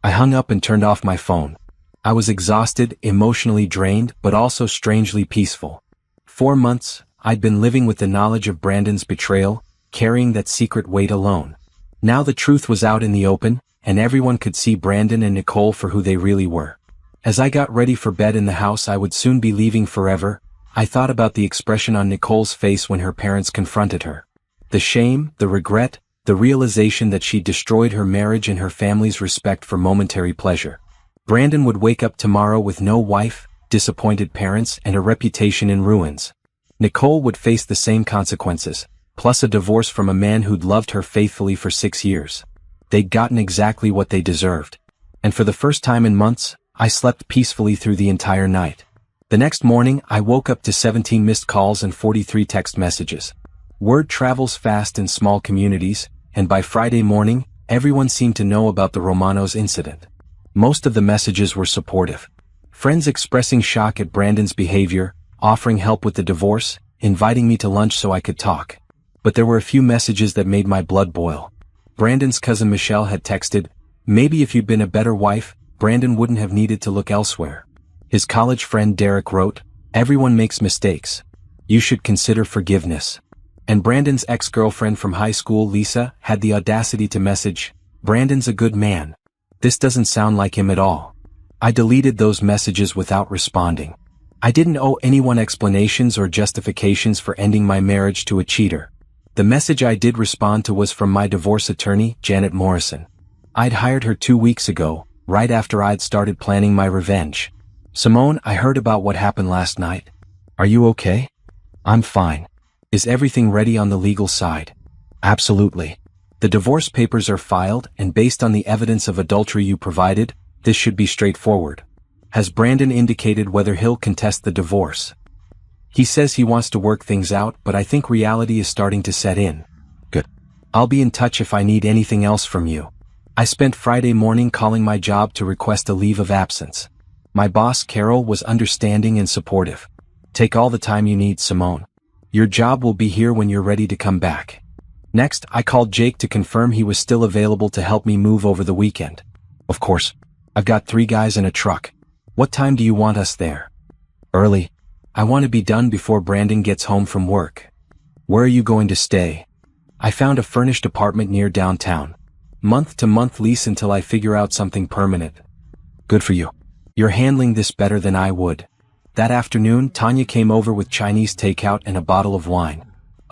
I hung up and turned off my phone. I was exhausted, emotionally drained, but also strangely peaceful. 4 months, I'd been living with the knowledge of Brandon's betrayal, carrying that secret weight alone. Now the truth was out in the open, and everyone could see Brandon and Nicole for who they really were. As I got ready for bed in the house I would soon be leaving forever, I thought about the expression on Nicole's face when her parents confronted her. The shame, the regret, the realization that she'd destroyed her marriage and her family's respect for momentary pleasure. Brandon would wake up tomorrow with no wife, disappointed parents, and a reputation in ruins. Nicole would face the same consequences, plus a divorce from a man who'd loved her faithfully for 6 years. They'd gotten exactly what they deserved. And for the first time in months, I slept peacefully through the entire night. The next morning, I woke up to 17 missed calls and 43 text messages. Word travels fast in small communities, and by Friday morning, everyone seemed to know about the Romanos incident. Most of the messages were supportive. Friends expressing shock at Brandon's behavior, offering help with the divorce, inviting me to lunch so I could talk. But there were a few messages that made my blood boil. Brandon's cousin Michelle had texted, "Maybe if you'd been a better wife, Brandon wouldn't have needed to look elsewhere." His college friend Derek wrote, "Everyone makes mistakes. You should consider forgiveness." And Brandon's ex-girlfriend from high school, Lisa, had the audacity to message, "Brandon's a good man. This doesn't sound like him at all." I deleted those messages without responding. I didn't owe anyone explanations or justifications for ending my marriage to a cheater. The message I did respond to was from my divorce attorney, Janet Morrison. I'd hired her 2 weeks ago, right after I'd started planning my revenge. "Simone, I heard about what happened last night. Are you okay?" "I'm fine. Is everything ready on the legal side?" "Absolutely. The divorce papers are filed, and based on the evidence of adultery you provided, this should be straightforward." "Has Brandon indicated whether he'll contest the divorce?" "He says he wants to work things out, but I think reality is starting to set in." "Good. I'll be in touch if I need anything else from you." I spent Friday morning calling my job to request a leave of absence. My boss, Carol, was understanding and supportive. "Take all the time you need, Simone. Your job will be here when you're ready to come back." Next, I called Jake to confirm he was still available to help me move over the weekend. "Of course. I've got 3 guys in a truck. What time do you want us there?" "Early. I want to be done before Brandon gets home from work." "Where are you going to stay?" "I found a furnished apartment near downtown. Month-to-month lease until I figure out something permanent." "Good for you. You're handling this better than I would." That afternoon, Tanya came over with Chinese takeout and a bottle of wine.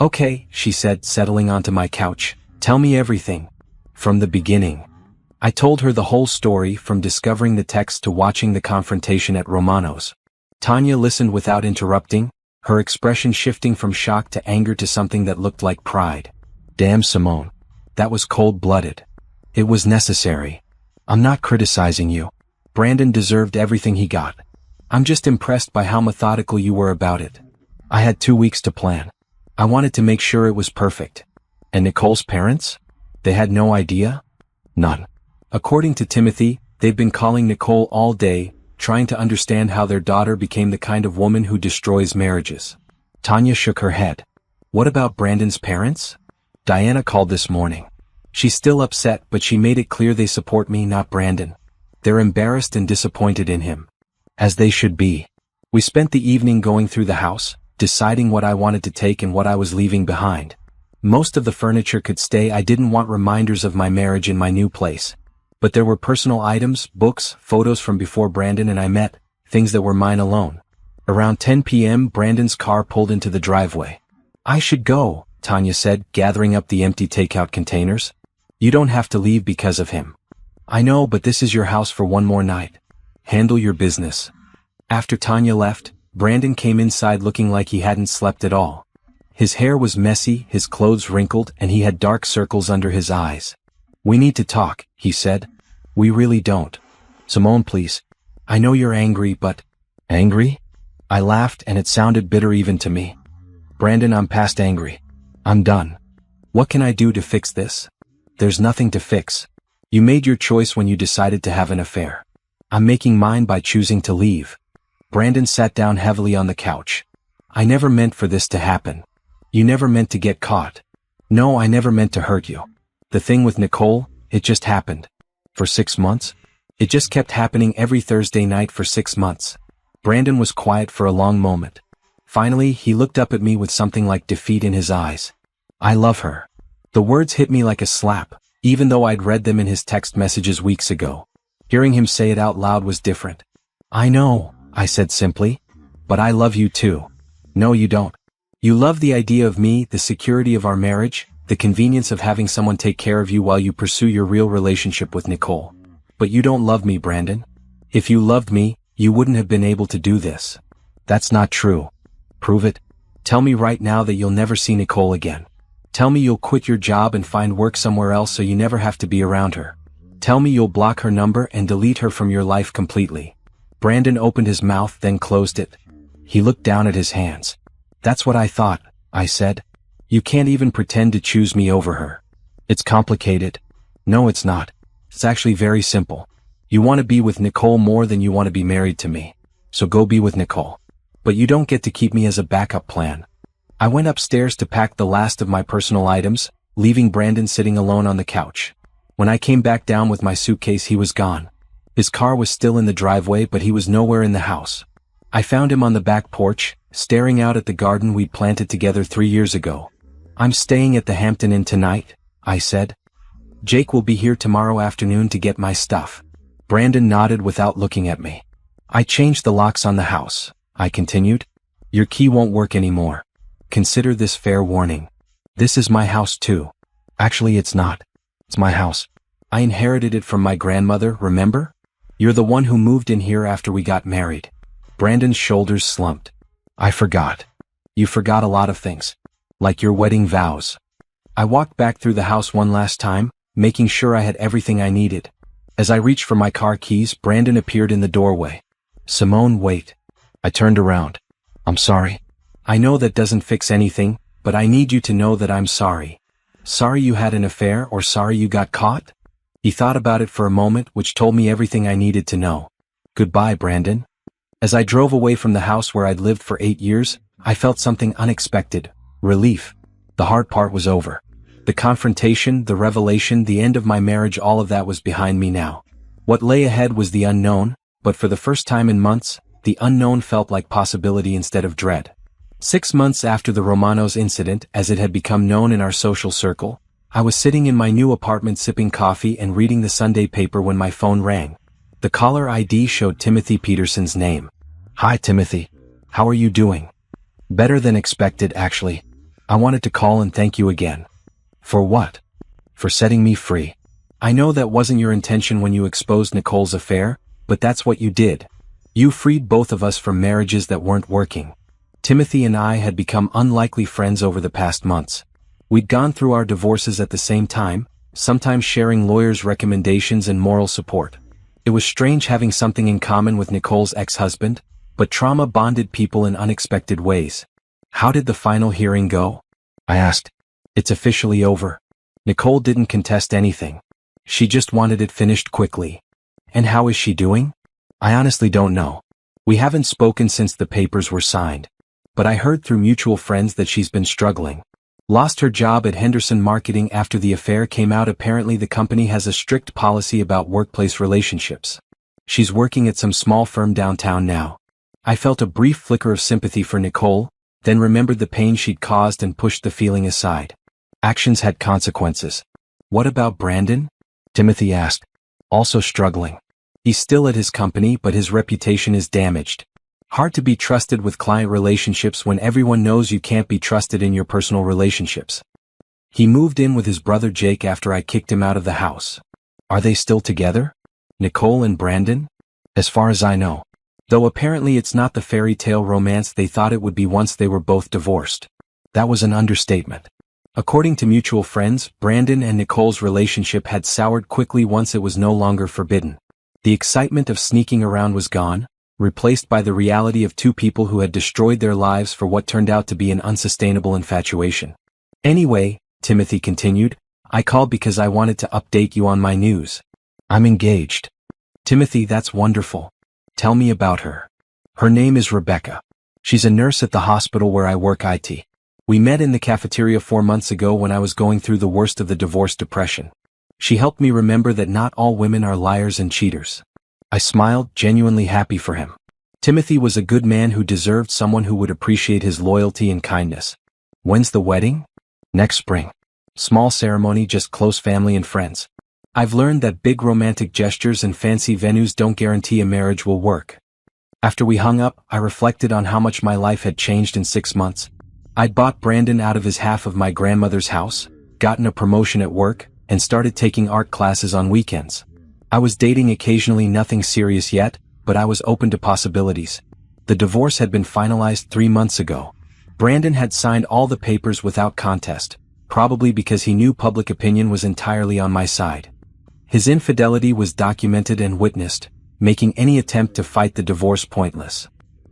"Okay," she said, settling onto my couch. "Tell me everything. From the beginning." I told her the whole story, from discovering the text to watching the confrontation at Romano's. Tanya listened without interrupting, her expression shifting from shock to anger to something that looked like pride. "Damn, Simone. That was cold-blooded. It was necessary. I'm not criticizing you. Brandon deserved everything he got. I'm just impressed by how methodical you were about it. I had 2 weeks to plan. I wanted to make sure it was perfect." "And Nicole's parents? They had no idea?" "None. According to Timothy, they've been calling Nicole all day, trying to understand how their daughter became the kind of woman who destroys marriages." Tanya shook her head. "What about Brandon's parents?" "Diana called this morning. She's still upset, but she made it clear they support me, not Brandon. They're embarrassed and disappointed in him. As they should be." We spent the evening going through the house, deciding what I wanted to take and what I was leaving behind. Most of the furniture could stay. I didn't want reminders of my marriage in my new place. But there were personal items, books, photos from before Brandon and I met, things that were mine alone. Around 10 p.m. Brandon's car pulled into the driveway. "I should go," Tanya said, gathering up the empty takeout containers. "You don't have to leave because of him." "I know, but this is your house for one more night. Handle your business." After Tanya left, Brandon came inside looking like he hadn't slept at all. His hair was messy, his clothes wrinkled, and he had dark circles under his eyes. "We need to talk," he said. "We really don't." "Simone, please. I know you're angry, but—" "Angry?" I laughed, and it sounded bitter even to me. "Brandon, I'm past angry. I'm done. What can I do to fix this?" "There's nothing to fix. You made your choice when you decided to have an affair. I'm making mine by choosing to leave." Brandon sat down heavily on the couch. "I never meant for this to happen. You never meant to get caught." "No, I never meant to hurt you. The thing with Nicole, it just happened." "For 6 months? It just kept happening every Thursday night for 6 months." Brandon was quiet for a long moment. Finally, he looked up at me with something like defeat in his eyes. "I love her. The words hit me like a slap, even though I'd read them in his text messages weeks ago. Hearing him say it out loud was different. I know, I said simply. But I love you too. No, you don't. You love the idea of me, the security of our marriage, the convenience of having someone take care of you while you pursue your real relationship with Nicole. But you don't love me, Brandon. If you loved me, you wouldn't have been able to do this. That's not true. Prove it. Tell me right now that you'll never see Nicole again. Tell me you'll quit your job and find work somewhere else so you never have to be around her. Tell me you'll block her number and delete her from your life completely. Brandon opened his mouth, then closed it. He looked down at his hands. That's what I thought, I said. You can't even pretend to choose me over her. It's complicated. No, it's not. It's actually very simple. You want to be with Nicole more than you want to be married to me. So go be with Nicole. But you don't get to keep me as a backup plan. I went upstairs to pack the last of my personal items, leaving Brandon sitting alone on the couch. When I came back down with my suitcase, he was gone. His car was still in the driveway, but he was nowhere in the house. I found him on the back porch, staring out at the garden we'd planted together 3 years ago. I'm staying at the Hampton Inn tonight, I said. Jake will be here tomorrow afternoon to get my stuff. Brandon nodded without looking at me. I changed the locks on the house, I continued. Your key won't work anymore. Consider this fair warning. This is my house too. Actually, it's not. It's my house. I inherited it from my grandmother, remember? You're the one who moved in here after we got married. Brandon's shoulders slumped. I forgot. You forgot a lot of things. Like your wedding vows. I walked back through the house one last time, making sure I had everything I needed. As I reached for my car keys, Brandon appeared in the doorway. Simone, wait. I turned around. I'm sorry. I know that doesn't fix anything, but I need you to know that I'm sorry. Sorry you had an affair, or sorry you got caught? He thought about it for a moment, which told me everything I needed to know. Goodbye, Brandon. As I drove away from the house where I'd lived for 8 years, I felt something unexpected. Relief. The hard part was over. The confrontation, the revelation, the end of my marriage, all of that was behind me now. What lay ahead was the unknown, but for the first time in months, the unknown felt like possibility instead of dread. 6 months after the Romanos incident, as it had become known in our social circle, I was sitting in my new apartment sipping coffee and reading the Sunday paper when my phone rang. The caller ID showed Timothy Peterson's name. Hi, Timothy. How are you doing? Better than expected, actually. I wanted to call and thank you again. For what? For setting me free. I know that wasn't your intention when you exposed Nicole's affair, but that's what you did. You freed both of us from marriages that weren't working. Timothy and I had become unlikely friends over the past months. We'd gone through our divorces at the same time, sometimes sharing lawyers' recommendations and moral support. It was strange having something in common with Nicole's ex-husband, but trauma bonded people in unexpected ways. How did the final hearing go? I asked. It's officially over. Nicole didn't contest anything. She just wanted it finished quickly. And how is she doing? I honestly don't know. We haven't spoken since the papers were signed. But I heard through mutual friends that she's been struggling. Lost her job at Henderson Marketing after the affair came out. Apparently the company has a strict policy about workplace relationships. She's working at some small firm downtown now. I felt a brief flicker of sympathy for Nicole, then remembered the pain she'd caused and pushed the feeling aside. Actions had consequences. What about Brandon? Timothy asked. Also struggling. He's still at his company, but his reputation is damaged. Hard to be trusted with client relationships when everyone knows you can't be trusted in your personal relationships. He moved in with his brother Jake after I kicked him out of the house. Are they still together? Nicole and Brandon? As far as I know. Though apparently it's not the fairy tale romance they thought it would be once they were both divorced. That was an understatement. According to mutual friends, Brandon and Nicole's relationship had soured quickly once it was no longer forbidden. The excitement of sneaking around was gone, replaced by the reality of two people who had destroyed their lives for what turned out to be an unsustainable infatuation. Anyway, Timothy continued, I called because I wanted to update you on my news. I'm engaged. Timothy, that's wonderful. Tell me about her. Her name is Rebecca. She's a nurse at the hospital where I work IT. We met in the cafeteria 4 months ago when I was going through the worst of the divorce depression. She helped me remember that not all women are liars and cheaters. I smiled, genuinely happy for him. Timothy was a good man who deserved someone who would appreciate his loyalty and kindness. When's the wedding? Next spring. Small ceremony, just close family and friends. I've learned that big romantic gestures and fancy venues don't guarantee a marriage will work. After we hung up, I reflected on how much my life had changed in 6 months. I'd bought Brandon out of his half of my grandmother's house, gotten a promotion at work, and started taking art classes on weekends. I was dating occasionally, nothing serious yet, but I was open to possibilities. The divorce had been finalized 3 months ago. Brandon had signed all the papers without contest, probably because he knew public opinion was entirely on my side. His infidelity was documented and witnessed, making any attempt to fight the divorce pointless.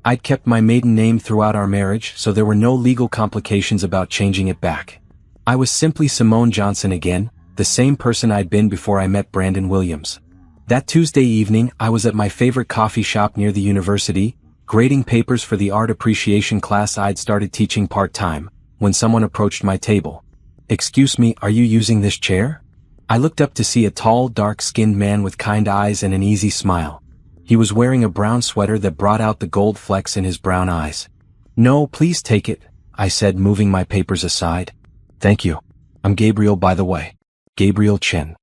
I'd kept my maiden name throughout our marriage, so there were no legal complications about changing it back. I was simply Simone Johnson again, the same person I'd been before I met Brandon Williams. That Tuesday evening, I was at my favorite coffee shop near the university, grading papers for the art appreciation class I'd started teaching part-time, when someone approached my table. "Excuse me, are you using this chair?" I looked up to see a tall, dark-skinned man with kind eyes and an easy smile. He was wearing a brown sweater that brought out the gold flecks in his brown eyes. "No, please take it," I said, moving my papers aside. "Thank you. I'm Gabriel, by the way. Gabriel Chen."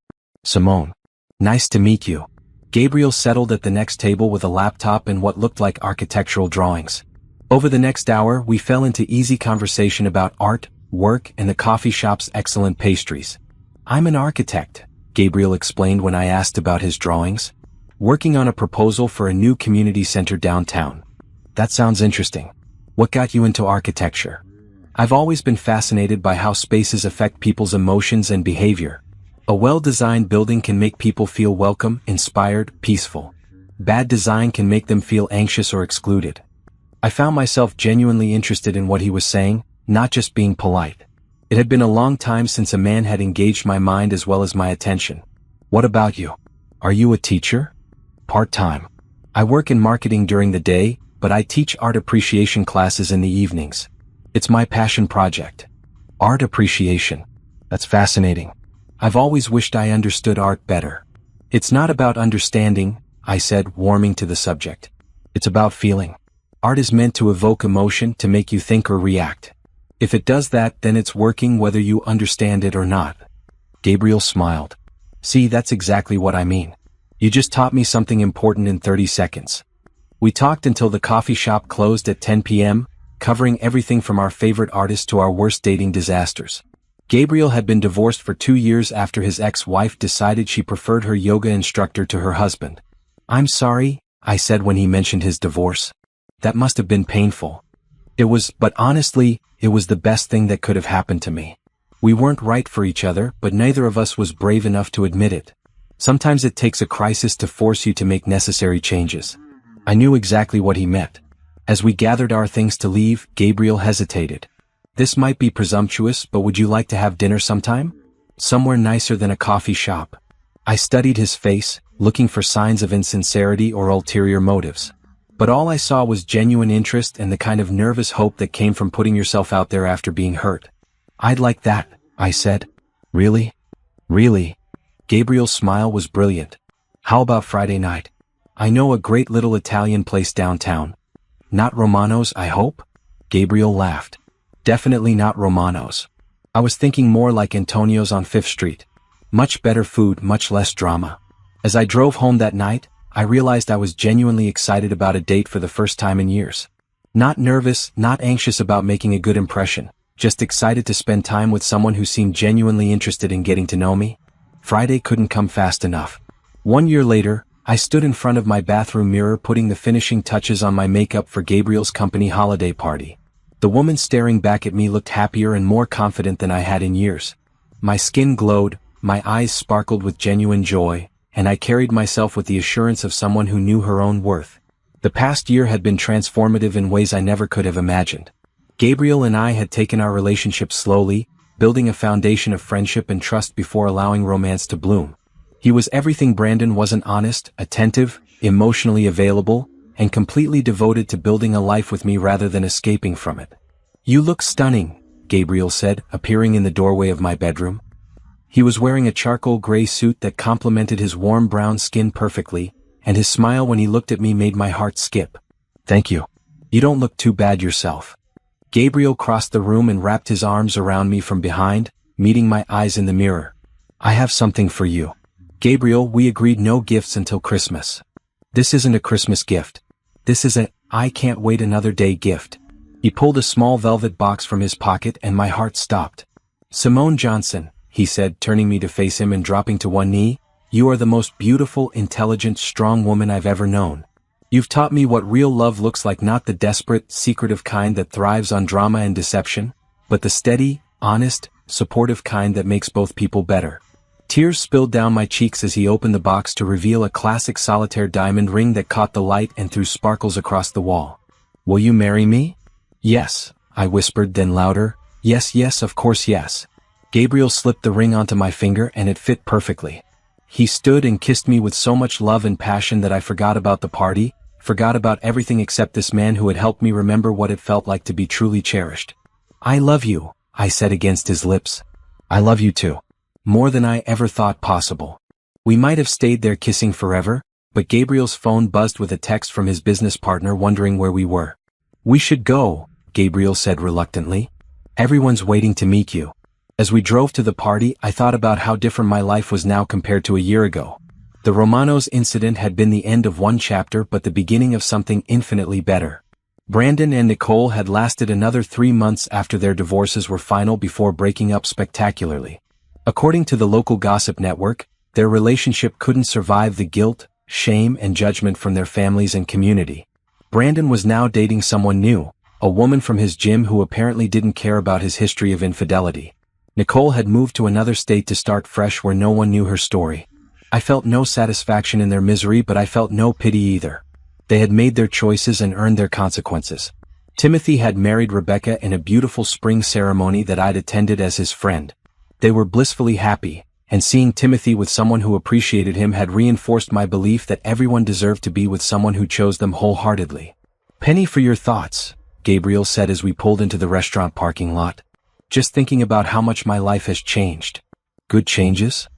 "Simone. Nice to meet you." Gabriel settled at the next table with a laptop and what looked like architectural drawings. Over the next hour, we fell into easy conversation about art, work, and the coffee shop's excellent pastries. "I'm an architect," Gabriel explained when I asked about his drawings. "Working on a proposal for a new community center downtown." "That sounds interesting. What got you into architecture?" "I've always been fascinated by how spaces affect people's emotions and behavior. A well-designed building can make people feel welcome, inspired, peaceful. Bad design can make them feel anxious or excluded." I found myself genuinely interested in what he was saying, not just being polite. It had been a long time since a man had engaged my mind as well as my attention. "What about you? Are you a teacher?" "Part-time. I work in marketing during the day, but I teach art appreciation classes in the evenings. It's my passion project." "Art appreciation. That's fascinating. I've always wished I understood art better." "It's not about understanding," I said, warming to the subject. "It's about feeling. Art is meant to evoke emotion, to make you think or react. If it does that, then it's working whether you understand it or not." Gabriel smiled. "See, that's exactly what I mean. You just taught me something important in 30 seconds. We talked until the coffee shop closed at 10 p.m., covering everything from our favorite artists to our worst dating disasters. Gabriel had been divorced for 2 years after his ex-wife decided she preferred her yoga instructor to her husband. "I'm sorry," I said when he mentioned his divorce. "That must have been painful." "It was, but honestly, it was the best thing that could have happened to me. We weren't right for each other, but neither of us was brave enough to admit it. Sometimes it takes a crisis to force you to make necessary changes." I knew exactly what he meant. As we gathered our things to leave, Gabriel hesitated. "This might be presumptuous, but would you like to have dinner sometime? Somewhere nicer than a coffee shop." I studied his face, looking for signs of insincerity or ulterior motives. But all I saw was genuine interest and the kind of nervous hope that came from putting yourself out there after being hurt. "I'd like that," I said. "Really? Really?" Gabriel's smile was brilliant. "How about Friday night? I know a great little Italian place downtown." "Not Romano's, I hope?" Gabriel laughed. "Definitely not Romano's. I was thinking more like Antonio's on 5th Street. Much better food, much less drama." As I drove home that night, I realized I was genuinely excited about a date for the first time in years. Not nervous, not anxious about making a good impression, just excited to spend time with someone who seemed genuinely interested in getting to know me. Friday couldn't come fast enough. 1 year later, I stood in front of my bathroom mirror putting the finishing touches on my makeup for Gabriel's company holiday party. The woman staring back at me looked happier and more confident than I had in years. My skin glowed, my eyes sparkled with genuine joy, and I carried myself with the assurance of someone who knew her own worth. The past year had been transformative in ways I never could have imagined. Gabriel and I had taken our relationship slowly, building a foundation of friendship and trust before allowing romance to bloom. He was everything Brandon wasn't: honest, attentive, emotionally available, and completely devoted to building a life with me rather than escaping from it. "You look stunning," Gabriel said, appearing in the doorway of my bedroom. He was wearing a charcoal gray suit that complemented his warm brown skin perfectly, and his smile when he looked at me made my heart skip. "Thank you. You don't look too bad yourself." Gabriel crossed the room and wrapped his arms around me from behind, meeting my eyes in the mirror. I have something for you. Gabriel, we agreed no gifts until Christmas. This isn't a Christmas gift. This is a, I can't wait another day gift. He pulled a small velvet box from his pocket and my heart stopped. Simone Johnson, he said, turning me to face him and dropping to one knee, you are the most beautiful, intelligent, strong woman I've ever known. You've taught me what real love looks like, not the desperate, secretive kind that thrives on drama and deception, but the steady, honest, supportive kind that makes both people better. Tears spilled down my cheeks as he opened the box to reveal a classic solitaire diamond ring that caught the light and threw sparkles across the wall. Will you marry me? Yes, I whispered, then louder, yes, yes, of course yes. Gabriel slipped the ring onto my finger and it fit perfectly. He stood and kissed me with so much love and passion that I forgot about the party, forgot about everything except this man who had helped me remember what it felt like to be truly cherished. I love you, I said against his lips. I love you too. More than I ever thought possible. We might have stayed there kissing forever, but Gabriel's phone buzzed with a text from his business partner wondering where we were. We should go, Gabriel said reluctantly. Everyone's waiting to meet you. As we drove to the party, I thought about how different my life was now compared to a year ago. The Romanos incident had been the end of one chapter but the beginning of something infinitely better. Brandon and Nicole had lasted another 3 months after their divorces were final before breaking up spectacularly. According to the local gossip network, their relationship couldn't survive the guilt, shame, and judgment from their families and community. Brandon was now dating someone new, a woman from his gym who apparently didn't care about his history of infidelity. Nicole had moved to another state to start fresh where no one knew her story. I felt no satisfaction in their misery, but I felt no pity either. They had made their choices and earned their consequences. Timothy had married Rebecca in a beautiful spring ceremony that I'd attended as his friend. They were blissfully happy, and seeing Timothy with someone who appreciated him had reinforced my belief that everyone deserved to be with someone who chose them wholeheartedly. Penny for your thoughts, Gabriel said as we pulled into the restaurant parking lot. Just thinking about how much my life has changed. Good changes?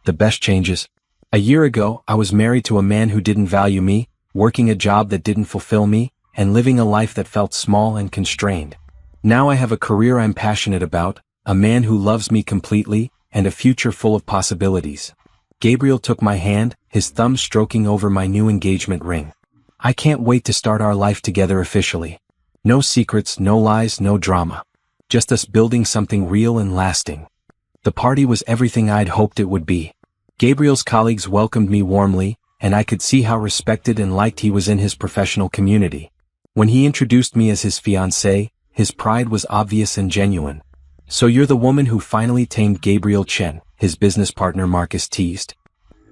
The best changes. A year ago, I was married to a man who didn't value me, working a job that didn't fulfill me, and living a life that felt small and constrained. Now I have a career I'm passionate about, a man who loves me completely, and a future full of possibilities. Gabriel took my hand, his thumb stroking over my new engagement ring. I can't wait to start our life together officially. No secrets, no lies, no drama. Just us building something real and lasting. The party was everything I'd hoped it would be. Gabriel's colleagues welcomed me warmly, and I could see how respected and liked he was in his professional community. When he introduced me as his fiancée, his pride was obvious and genuine. So you're the woman who finally tamed Gabriel Chen, his business partner Marcus teased.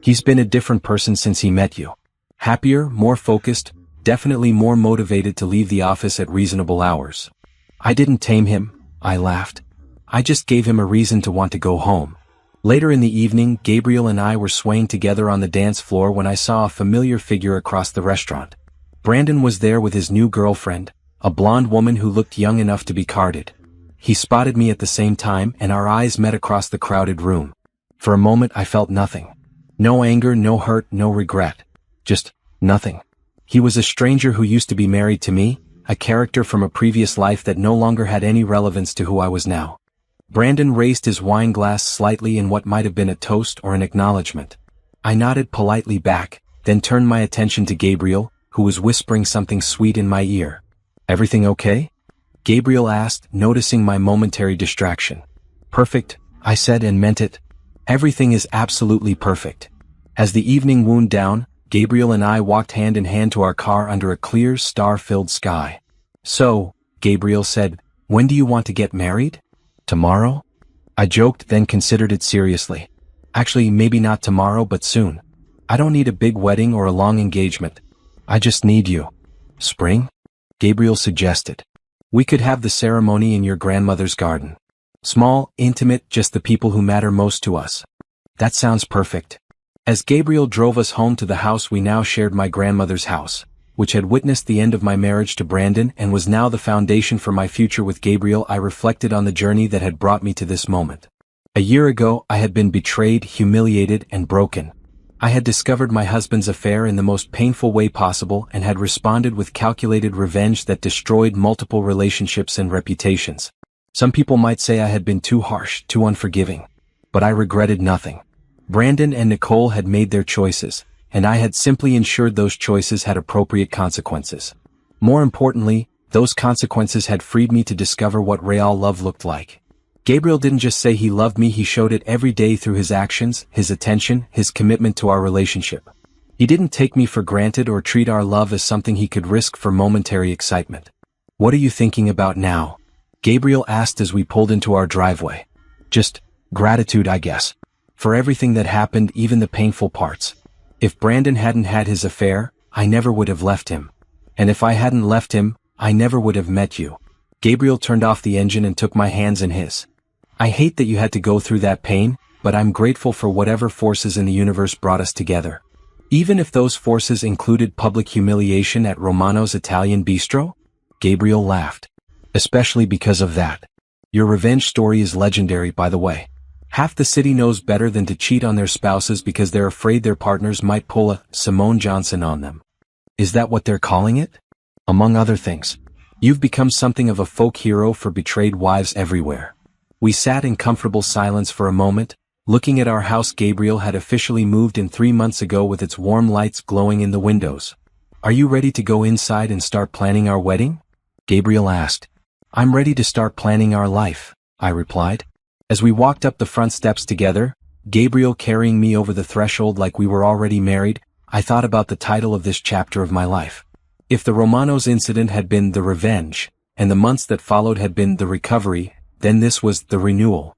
He's been a different person since he met you. Happier, more focused, definitely more motivated to leave the office at reasonable hours. I didn't tame him, I laughed. I just gave him a reason to want to go home. Later in the evening, Gabriel and I were swaying together on the dance floor when I saw a familiar figure across the restaurant. Brandon was there with his new girlfriend, a blonde woman who looked young enough to be carded. He spotted me at the same time and our eyes met across the crowded room. For a moment I felt nothing. No anger, no hurt, no regret. Just nothing. He was a stranger who used to be married to me, a character from a previous life that no longer had any relevance to who I was now. Brandon raised his wine glass slightly in what might have been a toast or an acknowledgement. I nodded politely back, then turned my attention to Gabriel, who was whispering something sweet in my ear. Everything okay? Gabriel asked, noticing my momentary distraction. Perfect, I said and meant it. Everything is absolutely perfect. As the evening wound down, Gabriel and I walked hand in hand to our car under a clear, star-filled sky. So, Gabriel said, when do you want to get married? Tomorrow? I joked, then considered it seriously. Actually, maybe not tomorrow, but soon. I don't need a big wedding or a long engagement. I just need you. Spring? Gabriel suggested. We could have the ceremony in your grandmother's garden. Small, intimate, just the people who matter most to us. That sounds perfect. As Gabriel drove us home to the house we now shared, my grandmother's house, which had witnessed the end of my marriage to Brandon and was now the foundation for my future with Gabriel, I reflected on the journey that had brought me to this moment. A year ago, I had been betrayed, humiliated, and broken. I had discovered my husband's affair in the most painful way possible and had responded with calculated revenge that destroyed multiple relationships and reputations. Some people might say I had been too harsh, too unforgiving. But I regretted nothing. Brandon and Nicole had made their choices, and I had simply ensured those choices had appropriate consequences. More importantly, those consequences had freed me to discover what real love looked like. Gabriel didn't just say he loved me, he showed it every day through his actions, his attention, his commitment to our relationship. He didn't take me for granted or treat our love as something he could risk for momentary excitement. "What are you thinking about now?" Gabriel asked as we pulled into our driveway. "Just gratitude, I guess. For everything that happened, even the painful parts. If Brandon hadn't had his affair, I never would have left him. And if I hadn't left him, I never would have met you." Gabriel turned off the engine and took my hands in his. "I hate that you had to go through that pain, but I'm grateful for whatever forces in the universe brought us together. Even if those forces included public humiliation at Romano's Italian Bistro?" Gabriel laughed. "Especially because of that. Your revenge story is legendary, by the way. Half the city knows better than to cheat on their spouses because they're afraid their partners might pull a Simone Johnson on them. Is that what they're calling it? Among other things. You've become something of a folk hero for betrayed wives everywhere." We sat in comfortable silence for a moment, looking at our house Gabriel had officially moved in 3 months ago with its warm lights glowing in the windows. "Are you ready to go inside and start planning our wedding?" Gabriel asked. "I'm ready to start planning our life," I replied. As we walked up the front steps together, Gabriel carrying me over the threshold like we were already married, I thought about the title of this chapter of my life. If the Romanos incident had been the revenge, and the months that followed had been the recovery, then this was the renewal.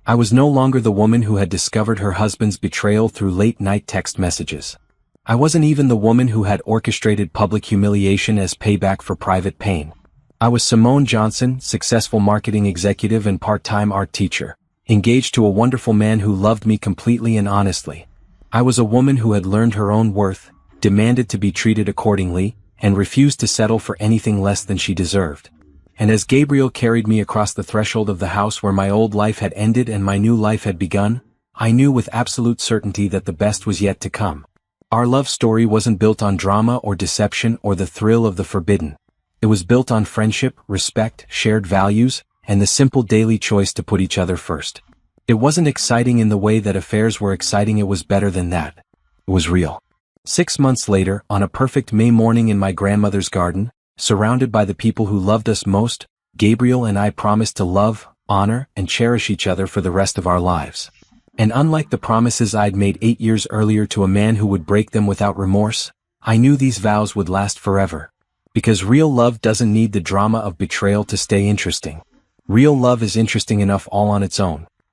I was no longer the woman who had discovered her husband's betrayal through late-night text messages. I wasn't even the woman who had orchestrated public humiliation as payback for private pain. I was Simone Johnson, successful marketing executive and part-time art teacher, engaged to a wonderful man who loved me completely and honestly. I was a woman who had learned her own worth, demanded to be treated accordingly, and refused to settle for anything less than she deserved. And as Gabriel carried me across the threshold of the house where my old life had ended and my new life had begun, I knew with absolute certainty that the best was yet to come. Our love story wasn't built on drama or deception or the thrill of the forbidden. It was built on friendship, respect, shared values, and the simple daily choice to put each other first. It wasn't exciting in the way that affairs were exciting, it was better than that. It was real. 6 months later, on a perfect May morning in my grandmother's garden, surrounded by the people who loved us most, Gabriel and I promised to love, honor, and cherish each other for the rest of our lives. And unlike the promises I'd made 8 years earlier to a man who would break them without remorse, I knew these vows would last forever. Because real love doesn't need the drama of betrayal to stay interesting. Real love is interesting enough all on its own.